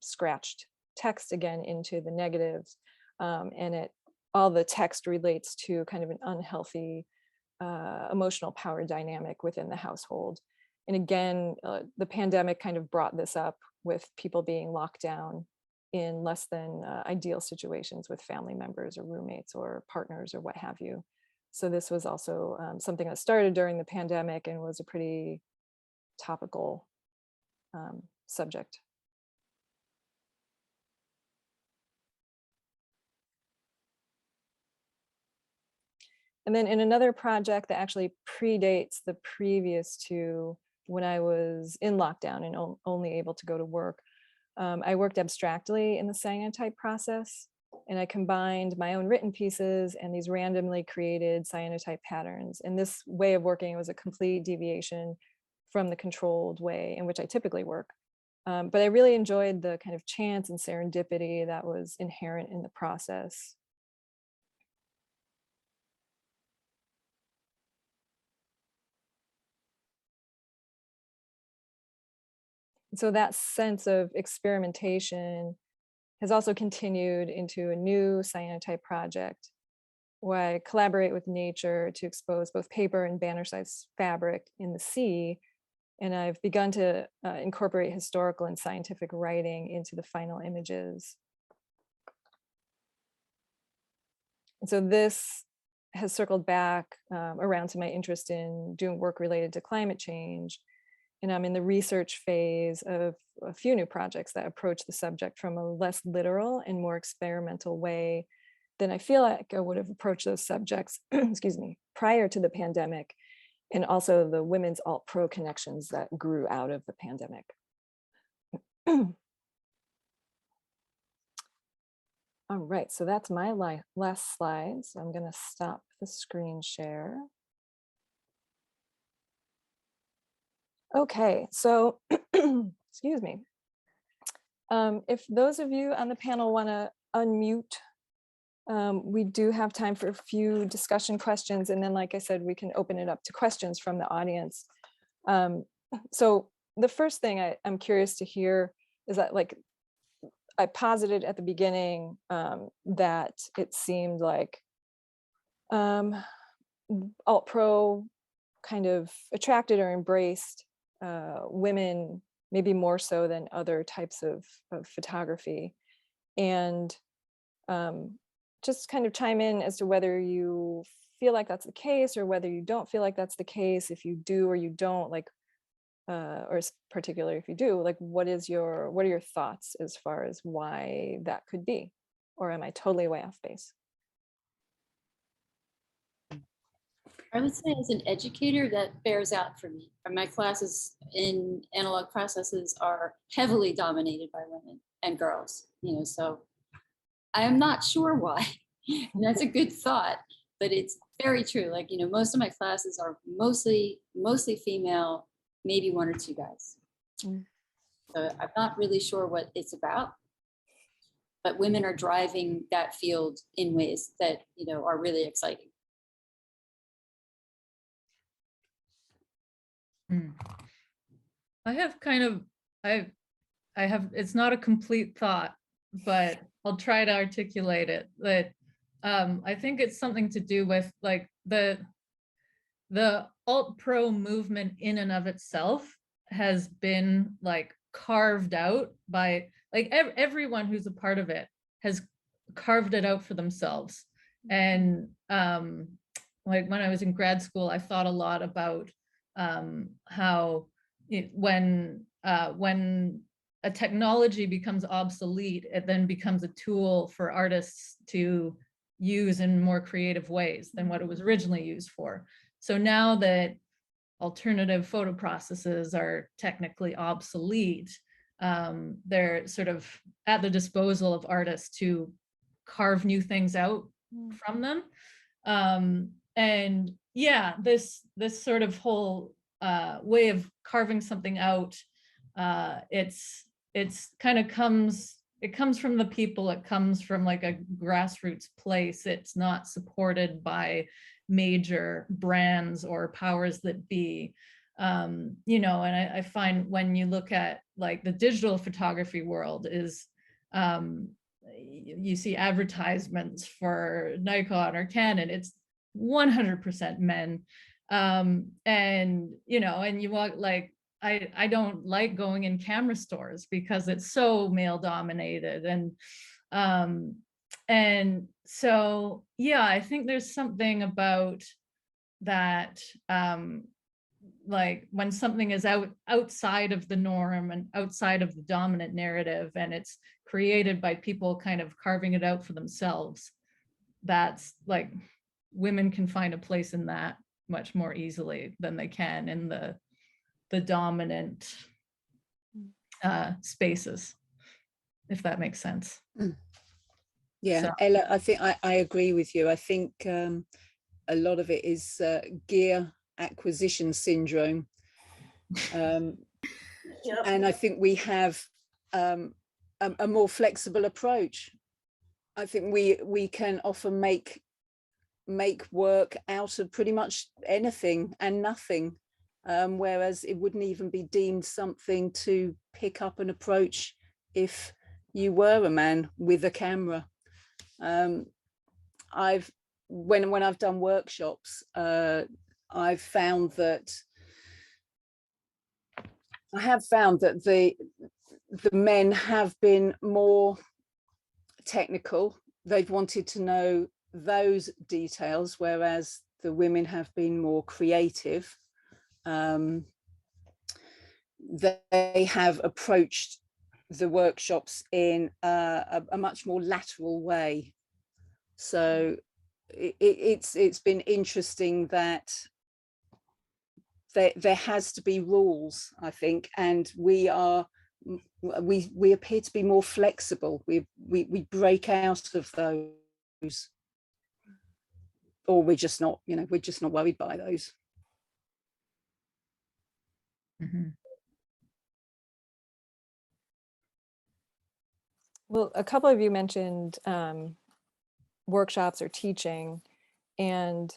scratched text again into the negatives, and all the text relates to kind of an unhealthy emotional power dynamic within the household. And again, the pandemic kind of brought this up with people being locked down in less than ideal situations with family members or roommates or partners or what have you. So this was also something that started during the pandemic and was a pretty topical subject. And then in another project that actually predates the previous two, when I was in lockdown and only able to go to work, I worked abstractly in the cyanotype process, and I combined my own written pieces and these randomly created cyanotype patterns. And this way of working was a complete deviation from the controlled way in which I typically work. But I really enjoyed the kind of chance and serendipity that was inherent in the process. So that sense of experimentation has also continued into a new cyanotype project where I collaborate with nature to expose both paper and banner-sized fabric in the sea. And I've begun to incorporate historical and scientific writing into the final images. And so this has circled back around to my interest in doing work related to climate change. And I'm in the research phase of a few new projects that approach the subject from a less literal and more experimental way than I feel like I would have approached those subjects, excuse me, prior to the pandemic, and also the women's alt-pro connections that grew out of the pandemic. All right, so that's my last slide. So I'm going to stop the screen share. Okay, so excuse me. If those of you on the panel want to unmute, we do have time for a few discussion questions, and then, like I said, we can open it up to questions from the audience. So the first thing I'm curious to hear is that, like, I posited at the beginning that it seemed like alt-pro kind of attracted or embraced women maybe more so than other types of photography. And just kind of chime in as to whether you feel like that's the case or whether you don't feel like that's the case. If you do or you don't, like, or particularly if you do, like, what are your thoughts as far as why that could be? Or am I totally way off base? I would say as an educator, that bears out for me. My classes in analog processes are heavily dominated by women and girls, so I am not sure why. And that's a good thought, but it's very true. Like, most of my classes are mostly female, maybe one or two guys. So I'm not really sure what it's about, but women are driving that field in ways that, are really exciting. I have it's not a complete thought, but I'll try to articulate it. That I think it's something to do with, like, the alt-pro movement in and of itself has been, like, carved out by like everyone who's a part of it has carved it out for themselves. And like when I was in grad school, I thought a lot about how when a technology becomes obsolete, it then becomes a tool for artists to use in more creative ways than what it was originally used for. So now that alternative photo processes are technically obsolete, they're sort of at the disposal of artists to carve new things out from them. And yeah, this sort of whole way of carving something out, it's kind of comes from the people. It comes from like a grassroots place. It's not supported by major brands or powers that be. You know, and I find when you look at like the digital photography world is, you see advertisements for Nikon or Canon, it's 100% men. And, you know, and you walk like, I don't like going in camera stores because it's so male dominated. And so, yeah, I think there's something about that, like when something is outside of the norm and outside of the dominant narrative, and it's created by people kind of carving it out for themselves, that's like women can find a place in that much more easily than they can in the dominant spaces, if that makes sense. Yeah, So. Ella, I think I agree with you. I think a lot of it is gear acquisition syndrome. And I think we have a more flexible approach. I think we can often make work out of pretty much anything and nothing, whereas it wouldn't even be deemed something to pick up and approach if you were a man with a camera. When I've done workshops, I've found that the men have been more technical. They've wanted to know those details, whereas the women have been more creative. They have approached the workshops in a much more lateral way. So it's been interesting that there has to be rules, I think, and we appear to be more flexible. We break out of those, or we're just not worried by those. Mm-hmm. Well, a couple of you mentioned workshops or teaching, and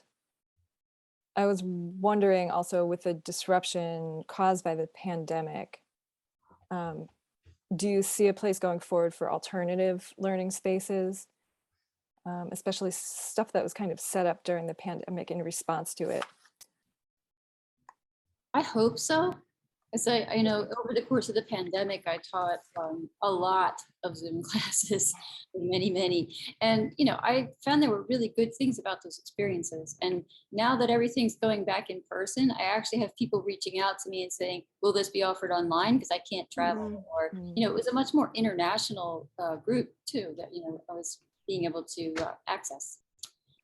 I was wondering also, with the disruption caused by the pandemic, do you see a place going forward for alternative learning spaces, especially stuff that was kind of set up during the pandemic in response to it? I hope so. As I know, over the course of the pandemic, I taught a lot of Zoom classes, many. And, you know, I found there were really good things about those experiences. And now that everything's going back in person, I actually have people reaching out to me and saying, will this be offered online? Because I can't travel. Or, you know, it was a much more international group too, that, you know, I was being able to access.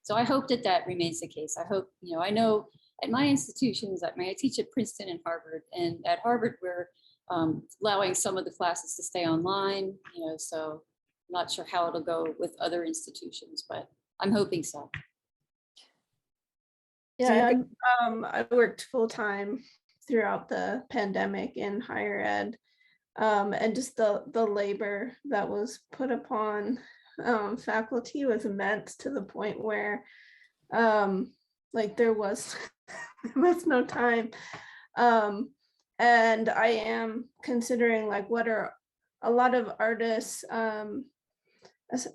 So I hope that remains the case. I hope, you know, I know at my institutions, I teach at Princeton and Harvard, and at Harvard, we're allowing some of the classes to stay online, you know, so I'm not sure how it'll go with other institutions, but I'm hoping so. Yeah, I worked full-time throughout the pandemic in higher ed, and just the labor that was put upon faculty was immense, to the point where like there was no time. And I am considering like what are a lot of artists,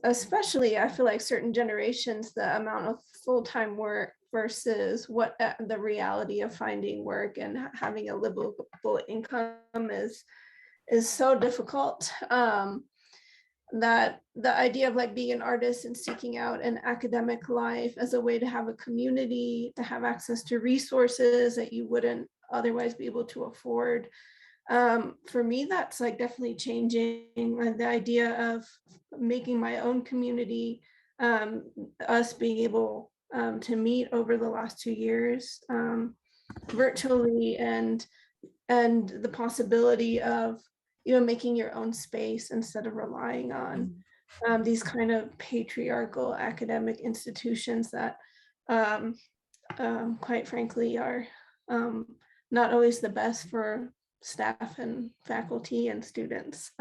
especially I feel like certain generations, the amount of full-time work versus what the reality of finding work and having a livable income is so difficult. That the idea of like being an artist and seeking out an academic life as a way to have a community, to have access to resources that you wouldn't otherwise be able to afford. For me, that's like definitely changing, like the idea of making my own community, us being able to meet over the last 2 years virtually, and the possibility of, you know, making your own space instead of relying on these kind of patriarchal academic institutions that quite frankly are not always the best for staff and faculty and students.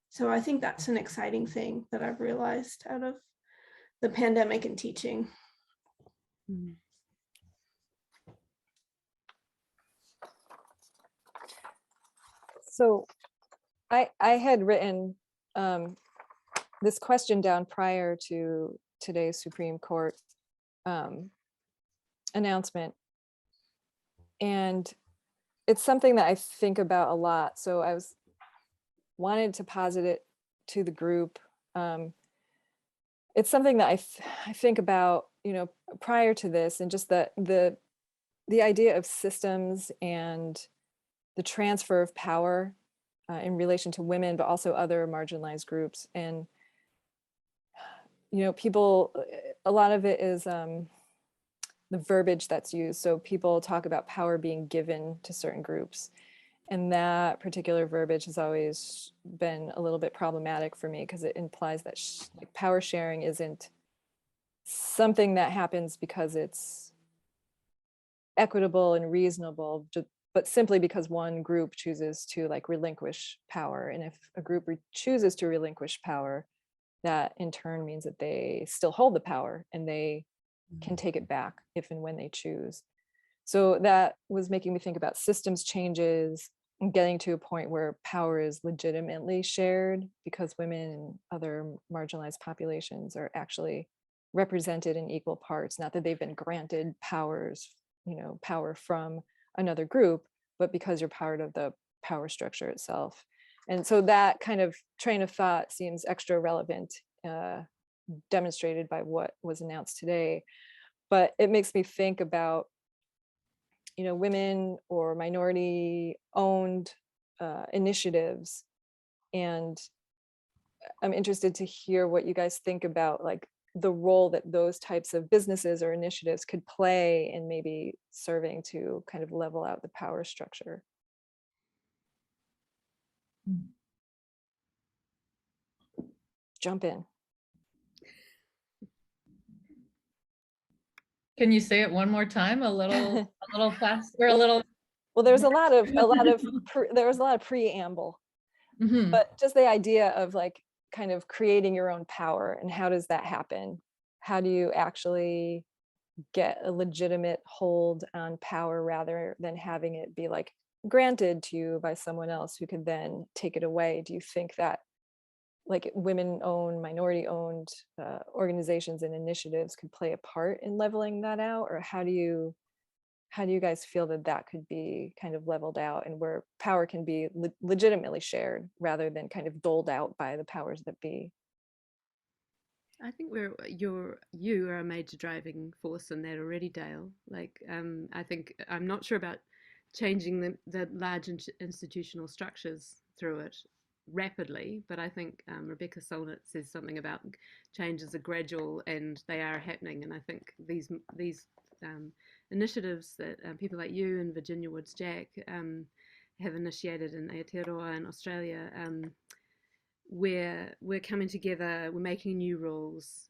So I think that's an exciting thing that I've realized out of the pandemic and teaching. So I had written this question down prior to today's Supreme Court announcement. And it's something that I think about a lot. So I wanted to posit it to the group. It's something that I think about, you know, prior to this, and just the idea of systems and the transfer of power in relation to women, but also other marginalized groups. And, you know, people, a lot of it is the verbiage that's used. So people talk about power being given to certain groups. And that particular verbiage has always been a little bit problematic for me, because it implies that like power sharing isn't something that happens because it's equitable and reasonable, but simply because one group chooses to like relinquish power. And if a group chooses to relinquish power, that in turn means that they still hold the power and they can take it back if and when they choose. So that was making me think about systems changes and getting to a point where power is legitimately shared, because women and other marginalized populations are actually represented in equal parts. Not that they've been granted powers, you know, power from another group, but because you're part of the power structure itself. And so that kind of train of thought seems extra relevant, demonstrated by what was announced today. But it makes me think about, you know, women or minority owned initiatives. And I'm interested to hear what you guys think about like the role that those types of businesses or initiatives could play in maybe serving to kind of level out the power structure. Jump in. Can you say it one more time? A little fast, or a little. Well, there's a lot of there was a lot of preamble, but just the idea of like kind of creating your own power, and how does that happen? How do you actually get a legitimate hold on power rather than having it be like granted to you by someone else who could then take it away? Do you think that like women-owned, minority-owned organizations and initiatives could play a part in leveling that out? Or how do you guys feel that that could be kind of leveled out, and where power can be legitimately shared rather than kind of doled out by the powers that be? I think you are a major driving force in that already, Dale. Like, I think I'm not sure about changing the large institutional structures through it rapidly, but I think Rebecca Solnit says something about changes are gradual and they are happening. And I think these initiatives that people like you and Virginia Woods Jack have initiated in Aotearoa in Australia, we're coming together, we're making new rules,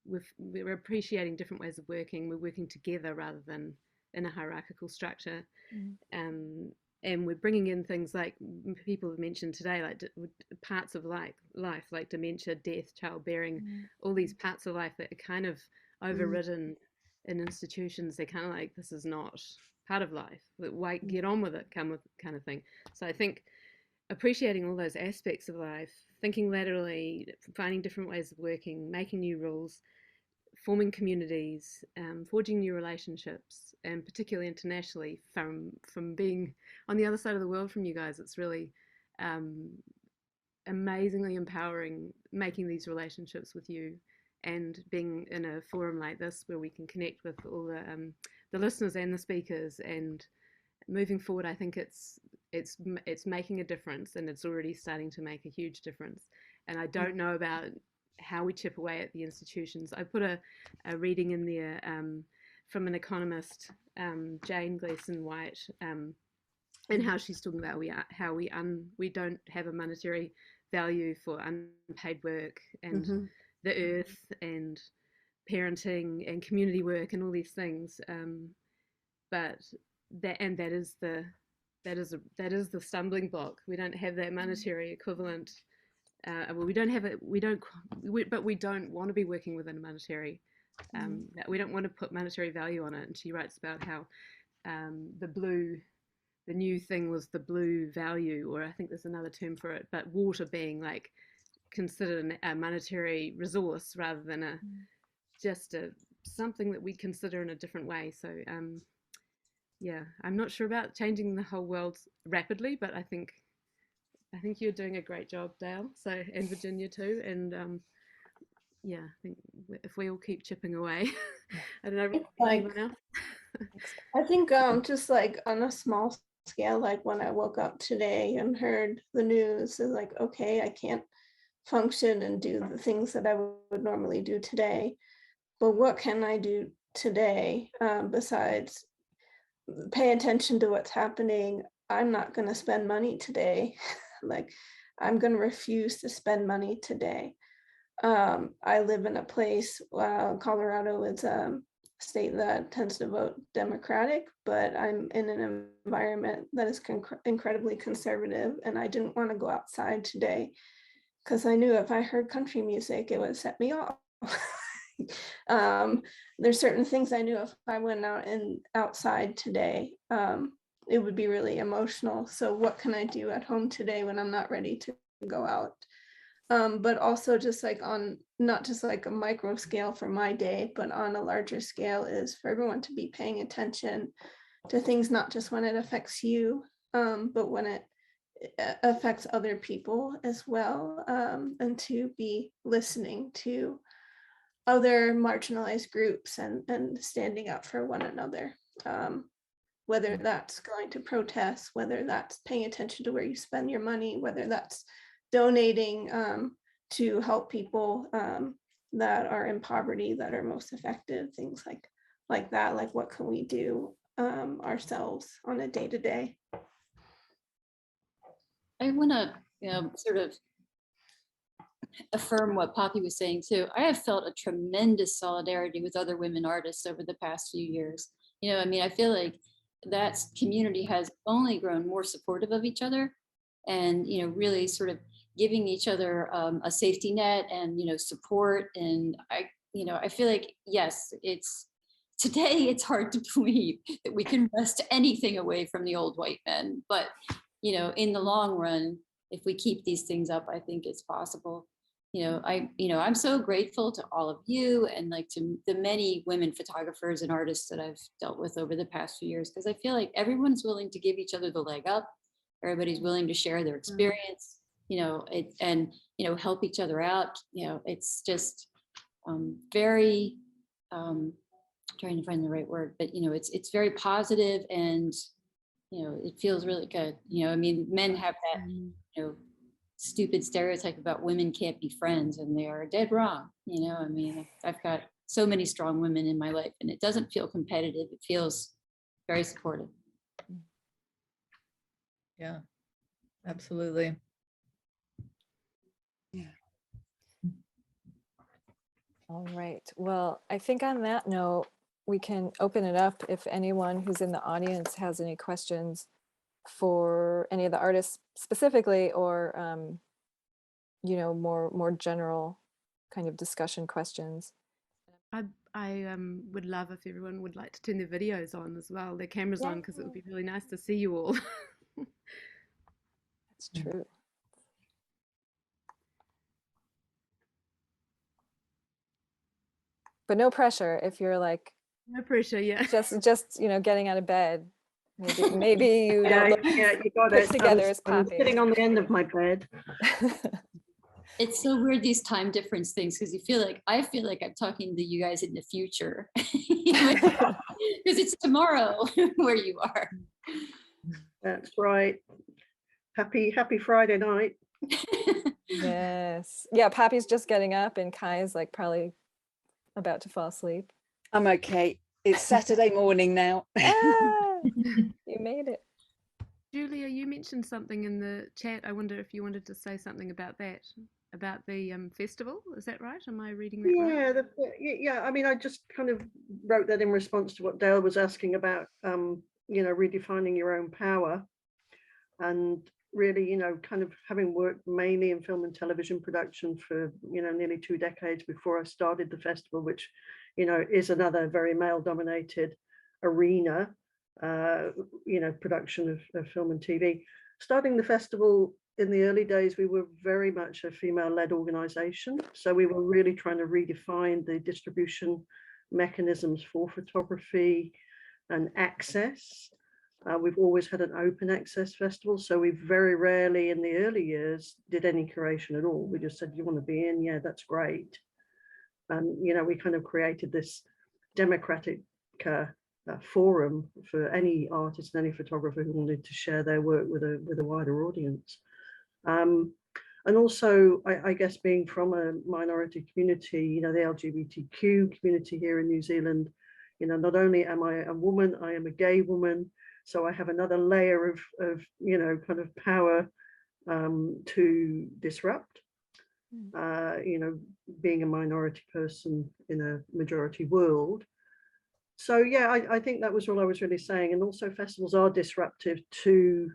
we're appreciating different ways of working, we're working together rather than in a hierarchical structure. And we're bringing in things like people have mentioned today, like parts of life like dementia, death, childbearing, all these parts of life that are kind of overridden in institutions. They're kind of like, this is not part of life, why get on with it, come with kind of thing. So I think appreciating all those aspects of life, thinking laterally, finding different ways of working, making new rules, forming communities, forging new relationships, and particularly internationally from being on the other side of the world from you guys. It's really amazingly empowering making these relationships with you and being in a forum like this where we can connect with all the listeners and the speakers. And moving forward, I think it's making a difference, and it's already starting to make a huge difference. And I don't know about how we chip away at the institutions. I put a reading in there from an economist, Jane Gleason White, and how she's talking about we don't have a monetary value for unpaid work and the earth and parenting and community work and all these things. But that is the stumbling block. We don't have that monetary equivalent. Well, we don't have it. But we don't want to be working within a monetary. We don't want to put monetary value on it. And she writes about how the new thing was the blue value, or I think there's another term for it, but water being like considered a monetary resource rather than just something that we consider in a different way. So yeah, I'm not sure about changing the whole world rapidly, but I think you're doing a great job, Dale. So, and Virginia too. And yeah, I think if we all keep chipping away, I don't know, anyone else? I think just like on a small scale, like when I woke up today and heard the news, is like, okay, I can't function and do the things that I would normally do today. But what can I do today besides pay attention to what's happening? I'm not going to spend money today. Like, I'm going to refuse to spend money today. I live in a place, Colorado is a state that tends to vote Democratic, but I'm in an environment that is incredibly conservative, and I didn't want to go outside today because I knew if I heard country music, it would set me off. There's certain things I knew if I went out and outside today, it would be really emotional. So what can I do at home today when I'm not ready to go out? But also just like on not just like a micro scale for my day, but on a larger scale is for everyone to be paying attention to things, not just when it affects you, but when it affects other people as well, and to be listening to other marginalized groups and standing up for one another, whether that's going to protest, whether that's paying attention to where you spend your money, whether that's donating to help people that are in poverty, that are most affected, things like that. Like, what can we do ourselves on a day-to-day? I want to sort of affirm what Poppy was saying too. I have felt a tremendous solidarity with other women artists over the past few years. I mean, I feel like that community has only grown more supportive of each other, and really sort of giving each other a safety net and support. And I feel like, yes, today it's hard to believe that we can wrest anything away from the old white men, but in the long run, if we keep these things up, I think it's possible. I'm so grateful to all of you and like to the many women photographers and artists that I've dealt with over the past few years, because I feel like everyone's willing to give each other the leg up. Everybody's willing to share their experience, and help each other out. It's just very trying to find the right word, but it's very positive, and it feels really good. I mean, men have that stupid stereotype about women can't be friends, and they are dead wrong. I mean, I've got so many strong women in my life, and it doesn't feel competitive. It feels very supportive. Yeah, absolutely. Yeah. All right. Well, I think on that note, we can open it up if anyone who's in the audience has any questions for any of the artists specifically, or more general kind of discussion questions. I would love if everyone would like to turn their videos on as well, their cameras on, because it would be really nice to see you all. That's true. but no pressure if you're like No pressure, yeah. just getting out of bed. Maybe you Yeah, don't look yeah, you got put it. together as I'm Poppy. sitting on the end of my bed. It's so weird, these time difference things, because I feel like I'm talking to you guys in the future. Because it's tomorrow where you are. That's right. Happy Friday night. Yes. Yeah, Poppy's just getting up and Kai's like probably about to fall asleep. I'm okay. It's Saturday morning now. Ah, you made it. Julia, you mentioned something in the chat. I wonder if you wanted to say something about that, about the festival. Is that right? Am I reading that right? Yeah. I mean, I just kind of wrote that in response to what Dale was asking about, redefining your own power, and really, kind of having worked mainly in film and television production for, nearly 2 decades before I started the festival, which, is another very male-dominated arena, production of film and TV. Starting the festival in the early days, we were very much a female-led organization. So we were really trying to redefine the distribution mechanisms for photography and access. We've always had an open access festival, so we very rarely in the early years did any curation at all. We just said, you want to be in? Yeah, that's great. And, we kind of created this democratic forum for any artist and any photographer who wanted to share their work with a wider audience. And also, I guess being from a minority community, the LGBTQ community here in New Zealand, not only am I a woman, I am a gay woman. So I have another layer of kind of power to disrupt, being a minority person in a majority world. So yeah, I think that was all I was really saying. And also festivals are disruptive to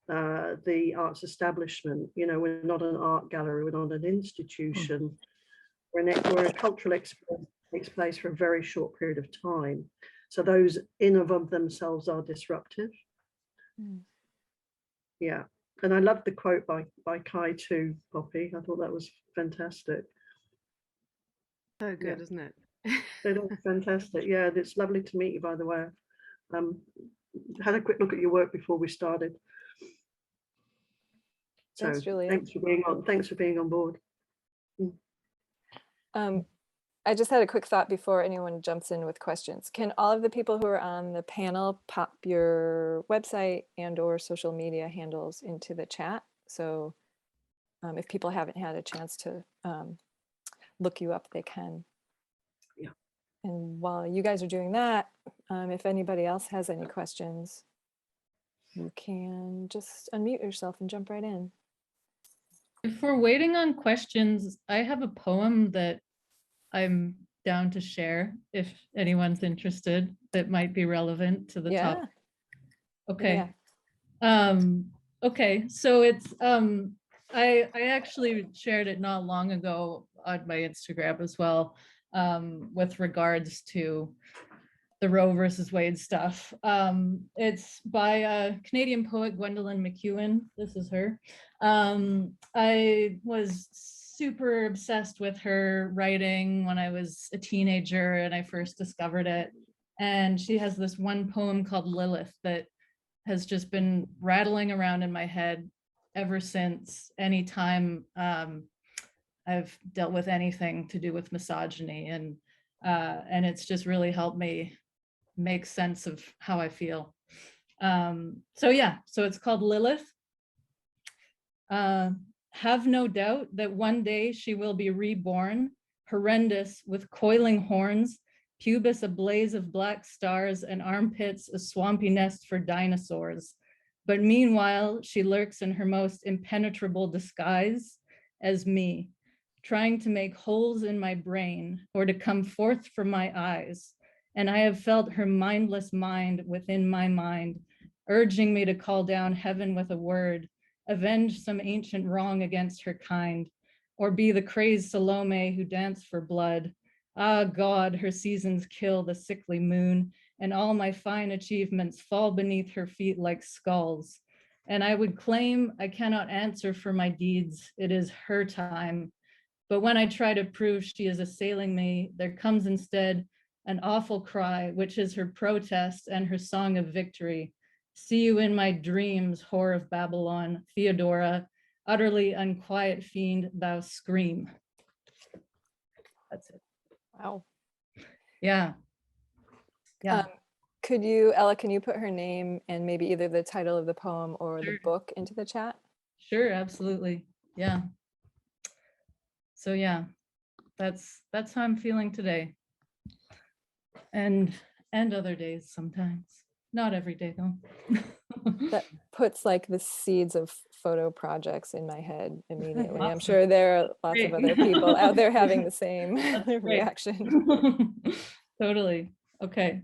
the arts establishment. We're not an art gallery, we're not an institution. We're a cultural experience that takes place for a very short period of time. So those in and of themselves are disruptive. Yeah. And I loved the quote by Kai too, Poppy. I thought that was fantastic. So good, isn't it? It was fantastic. Yeah, it's lovely to meet you, by the way. Had a quick look at your work before we started. So Thanks, Julia. Thanks for being on board. I just had a quick thought before anyone jumps in with questions. Can all of the people who are on the panel pop your website and or social media handles into the chat? So if people haven't had a chance to look you up, they can. Yeah. And while you guys are doing that, if anybody else has any questions, you can just unmute yourself and jump right in. If we're waiting on questions, I have a poem that I'm down to share if anyone's interested that might be relevant to the topic. Okay. Yeah. Okay, so it's I actually shared it not long ago on my Instagram as well, with regards to the Roe versus Wade stuff. It's by a Canadian poet, Gwendolyn McEwen. This is her. I was super obsessed with her writing when I was a teenager and I first discovered it. And she has this one poem called Lilith that has just been rattling around in my head ever since. Anytime I've dealt with anything to do with misogyny, and it's just really helped me make sense of how I feel. So yeah, so it's called Lilith. Have no doubt that one day she will be reborn, horrendous with coiling horns, pubis a blaze of black stars, and armpits a swampy nest for dinosaurs. But meanwhile, she lurks in her most impenetrable disguise as me, trying to make holes in my brain or to come forth from my eyes. And I have felt her mindless mind within my mind, urging me to call down heaven with a word, avenge some ancient wrong against her kind, or be the crazed Salome who danced for blood. Ah, God, her seasons kill the sickly moon, and all my fine achievements fall beneath her feet like skulls. And I would claim I cannot answer for my deeds. It is her time. But when I try to prove she is assailing me, there comes instead an awful cry, which is her protest and her song of victory. See you in my dreams, whore of Babylon, Theodora, utterly unquiet fiend, thou scream. That's it. Wow. Yeah. Yeah. Could you, Ella, can you put her name and maybe either the title of the poem or the Sure. book into the chat? Sure, absolutely. Yeah. So yeah, that's how I'm feeling today. And other days sometimes. Not every day though. That puts like the seeds of photo projects in my head immediately. I'm Awesome. sure there are lots of Great. other people out there having the same That's great. reaction. Totally. Okay.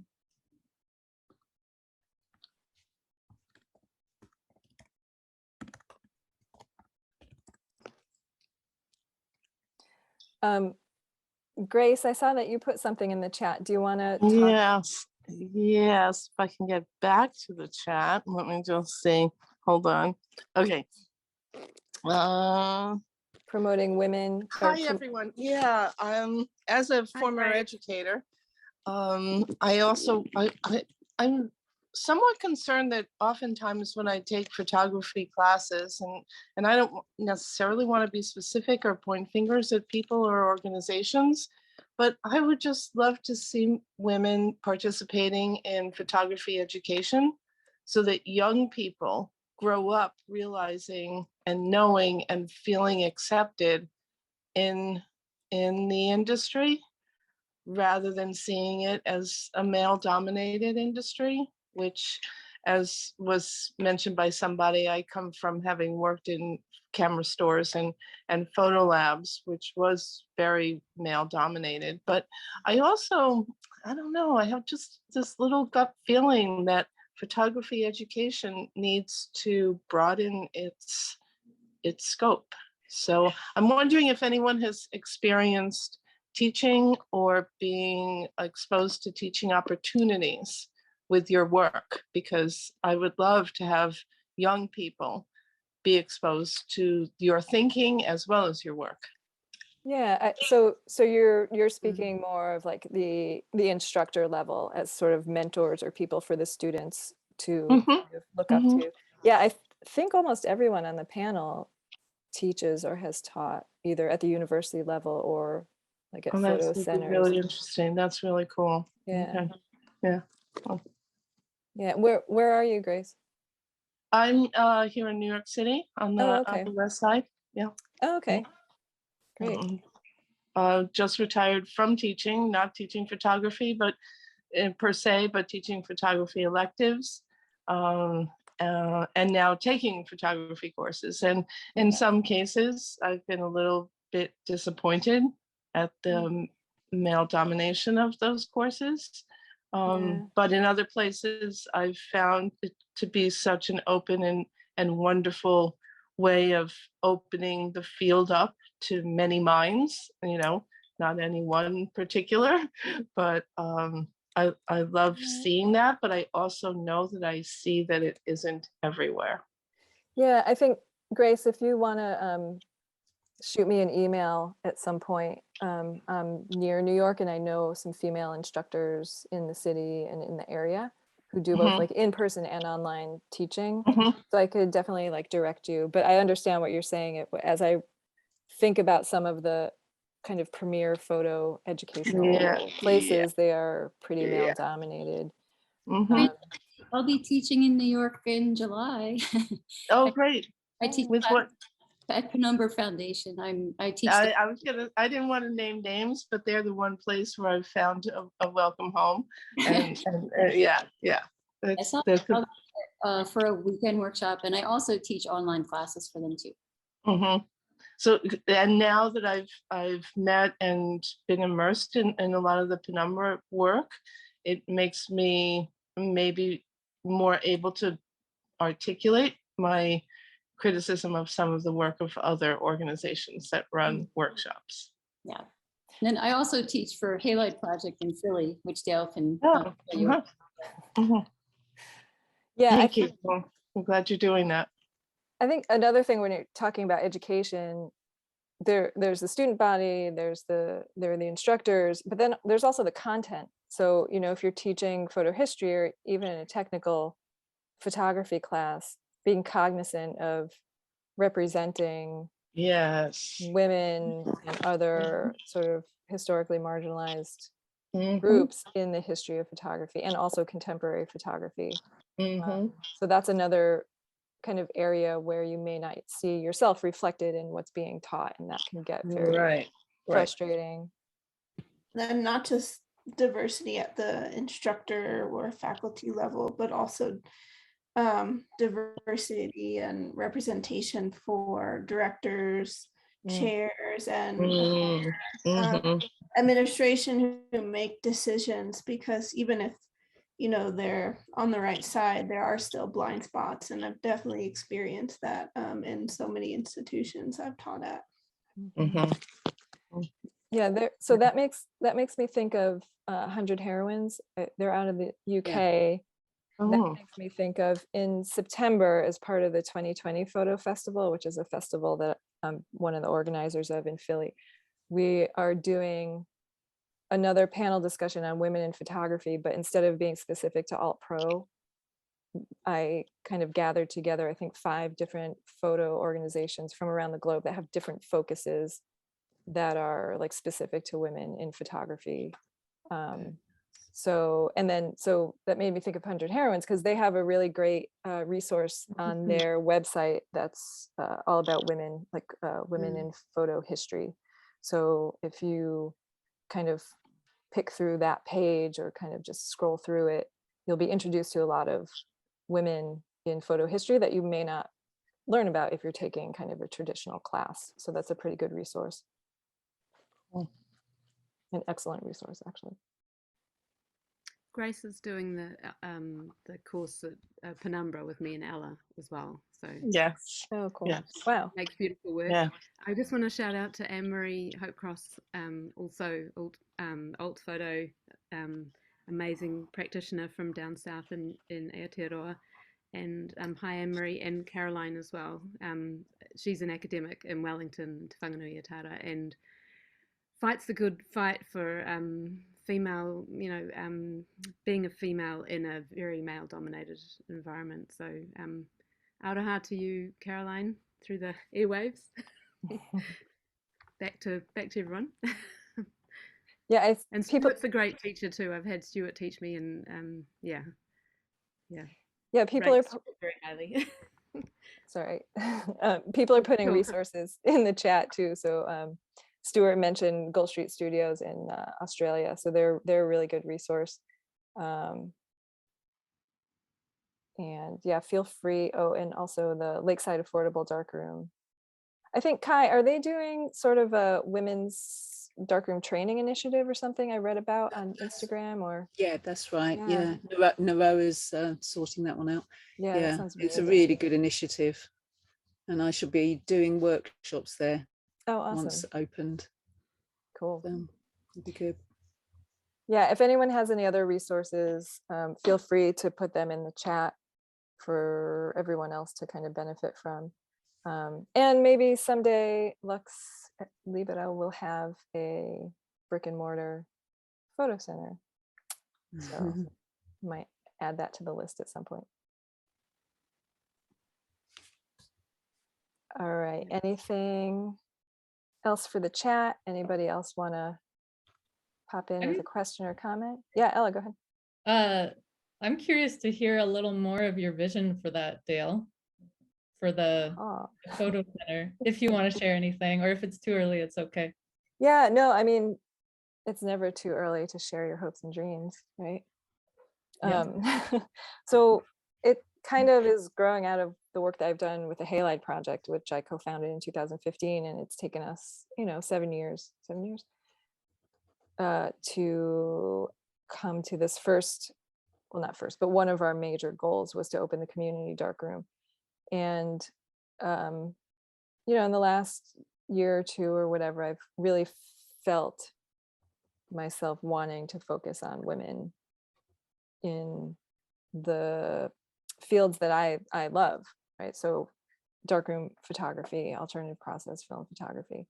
Grace, I saw that you put something in the chat. Do you want to talk? Yes, yes. If I can get back to the chat, let me just see. Hold on. Okay. Promoting women? or Hi, everyone. Yeah, as a former educator, I'm somewhat concerned that oftentimes when I take photography classes, and I don't necessarily want to be specific or point fingers at people or organizations, but I would just love to see women participating in photography education so that young people grow up realizing and knowing and feeling accepted in the industry rather than seeing it as a male dominated industry, which, as was mentioned by somebody, I come from having worked in camera stores and photo labs, which was very male dominated. But I also, I don't know, I have just this little gut feeling that photography education needs to broaden its scope. So I'm wondering if anyone has experienced teaching or being exposed to teaching opportunities with your work, because I would love to have young people be exposed to your thinking as well as your work. Yeah, so you're speaking more of like the instructor level as sort of mentors or people for the students to kind of look up to. Yeah, I think almost everyone on the panel teaches or has taught either at the university level or like at photo That's centers. really interesting. That's really cool. Yeah. Okay. Yeah. Well, Yeah. Where are you, Grace? I'm here in New York City on the okay. Upper West Side. Yeah. Oh, okay. Great. Just retired from teaching, not teaching photography, but per se, but teaching photography electives, and now taking photography courses. And in some cases, I've been a little bit disappointed at the male domination of those courses. But in other places, I've found it to be such an open and wonderful way of opening the field up to many minds, not any one particular, but I love seeing that, but I also know that I see that it isn't everywhere. Yeah, I think, Grace, if you want to shoot me an email at some point, I'm near New York and I know some female instructors in the city and in the area who do both like in-person and online teaching. So I could definitely like direct you, but I understand what you're saying. As I think about some of the kind of premier photo educational places, they are pretty male dominated. I'll be teaching in New York in July. Oh, great. I teach with what? at Penumbra Foundation. I teach. I didn't want to name names, but they're the one place where I've found a welcome home. And yeah. That's for a weekend workshop, and I also teach online classes for them too. So, and now that I've met and been immersed in a lot of the Penumbra work, it makes me maybe more able to articulate my criticism of some of the work of other organizations that run workshops. Yeah. And then I also teach for Halide Project in Philly, which Dale can tell you. Yeah. Thank you. Well, I'm glad you're doing that. I think another thing when you're talking about education, there's the student body, there are the instructors, but then there's also the content. So, you know, if you're teaching photo history or even in a technical photography class, being cognizant of representing Yes. women and other sort of historically marginalized Mhm. groups in the history of photography and also contemporary photography. Mhm. So that's another kind of area where you may not see yourself reflected in what's being taught, and that can get very Right. frustrating. And not just diversity at the instructor or faculty level, but also diversity and representation for directors, chairs, and Mhm. administration who make decisions, because even if, you know, they're on the right side, there are still blind spots, and I've definitely experienced that in so many institutions I've taught at. Mhm. Yeah, so that makes me think of 100 Heroines. They're out of the UK. That Oh. makes me think of in September, as part of the 2020 Photo Festival, which is a festival that I'm one of the organizers of in Philly. We are doing another panel discussion on women in photography, but instead of being specific to Alt Pro, I kind of gathered together, I think, 5 different photo organizations from around the globe that have different focuses that are like specific to women in photography. So that made me think of 100 Heroines, because they have a really great resource on their website that's all about women, like women in photo history. So if you kind of pick through that page or kind of just scroll through it, you'll be introduced to a lot of women in photo history that you may not learn about if you're taking kind of a traditional class. So that's a pretty good resource. An excellent resource, actually. Grace is doing the course at Penumbra with me and Ella as well. So Yes. Oh, cool. Yes. Wow. makes beautiful work. Yeah. I just want to shout out to Anne-Marie Hopecross, also alt photo, amazing practitioner from down south in Aotearoa. And hi Anne-Marie, and Caroline as well. She's an academic in Wellington, Te Whanganui Atara, and fights the good fight for female, being a female in a very male dominated environment. So aroha to you, Caroline, through the airwaves. back to everyone. Yeah, And Stuart's a great teacher too. I've had Stuart teach me, and yeah. People are very highly. sorry. People are putting Cool. resources in the chat too. So Stuart mentioned Gold Street Studios in Australia, so they're a really good resource. And yeah, feel free. Oh, and also the Lakeside Affordable Darkroom. I think, Kai, are they doing sort of a women's darkroom training initiative or something I read about on Instagram? Or Yeah, that's right. Yeah. Yeah, Naro is sorting that one out. yeah, that sounds It's a amazing. really good initiative, and I shall be doing workshops there Oh, awesome. once opened. Cool. It'd be good. Yeah, if anyone has any other resources, feel free to put them in the chat for everyone else to kind of benefit from. And maybe someday Lux Libera will have a brick and mortar photo center. So might add that to the list at some point. All right, anything else for the chat? Anybody else want to pop in with a question or comment? Yeah, Ella, go ahead. I'm curious to hear a little more of your vision for that, Dale, for the photo center, if you want to share anything, or if it's too early, it's okay. Yeah, no, I mean, it's never too early to share your hopes and dreams, right? Yeah. So it kind of is growing out of the work that I've done with the Halide Project, which I co-founded in 2015, and it's taken us, 7 years to come to this first, well, not first, but one of our major goals was to open the community darkroom. And in the last year or two or whatever, I've really felt myself wanting to focus on women in the fields that I love, right? So darkroom photography, alternative process film photography.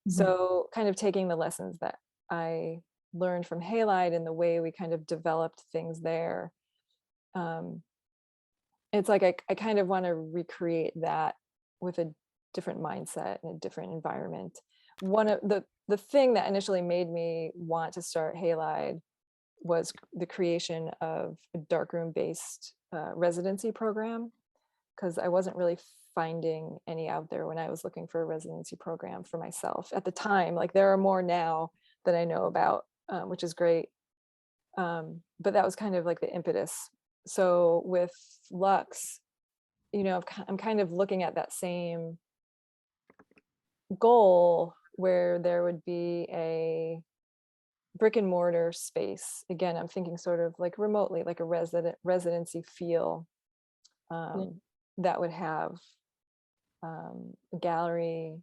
So kind of taking the lessons that I learned from Halide and the way we kind of developed things there. It's like I kind of want to recreate that with a different mindset and a different environment. One of the thing that initially made me want to start Halide was the creation of a darkroom based residency program, because I wasn't really finding any out there when I was looking for a residency program for myself at the time. Like there are more now that I know about, which is great. But that was kind of like the impetus. So with Lux, you know, I'm kind of looking at that same goal where there would be a brick and mortar space. Again, I'm thinking sort of like remotely, like a residency feel, that would have a gallery,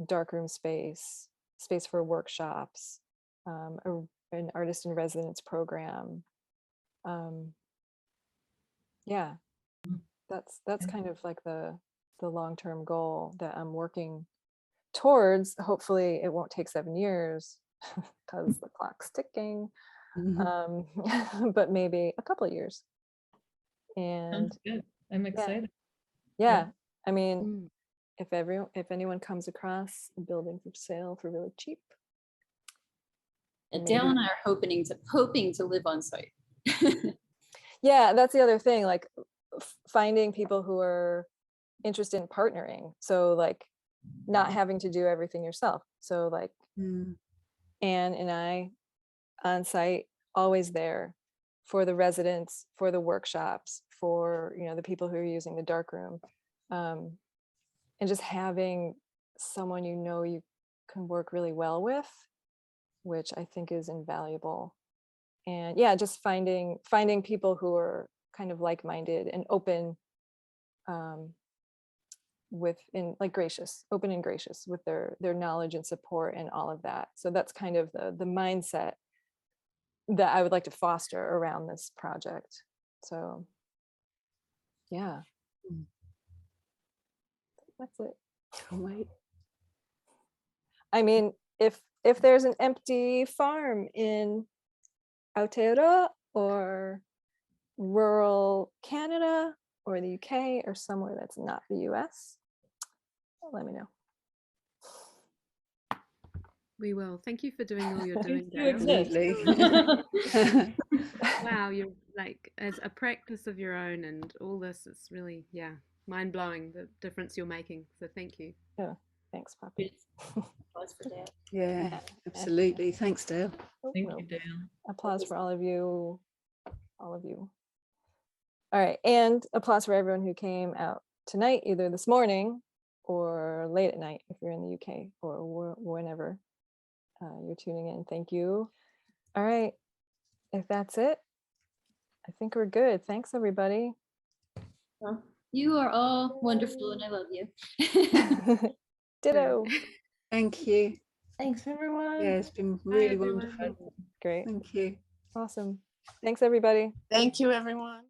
darkroom space, space for workshops, an artist in residence program. Yeah, that's kind of like the long-term goal that I'm working towards. Hopefully it won't take 7 years because the clock's ticking. But maybe a couple of years. And Sounds good. I'm excited. yeah, I mean, if anyone comes across a building for sale for really cheap, Dale and I are hoping to live on site. yeah, that's the other thing, like finding people who are interested in partnering, so like not having to do everything yourself. So like Anne and I on site, always there for the residents, for the workshops, for, you know, the people who are using the darkroom, and just having someone you know you can work really well with, which I think is invaluable. And yeah, just finding people who are kind of like-minded and open, open and gracious with their knowledge and support and all of that. So that's kind of the mindset that I would like to foster around this project. So yeah, that's it. Wait. I mean, if there's an empty farm in Aotearoa or rural Canada or the UK or somewhere that's not the US, let me know. We will. Thank you for doing all you're doing, You Dale. exist. Wow, you're like, as a practice of your own, and all this is really, yeah, mind-blowing, the difference you're making. So thank you. Yeah, thanks, Poppy. Applause for Dale. Yeah, absolutely. Thanks, Dale. Thank you, Dale. Applause for all of you. All right, and applause for everyone who came out tonight, either this morning or late at night if you're in the UK, or whenever you're tuning in. Thank you. All right, if that's it, I think we're good. Thanks, everybody. Well, you are all wonderful and I love you. Ditto. Thank you. Thanks, everyone. Yeah, it's been Bye, really everyone. wonderful. Great. Thank you. Awesome. Thanks, everybody. Thank you, everyone.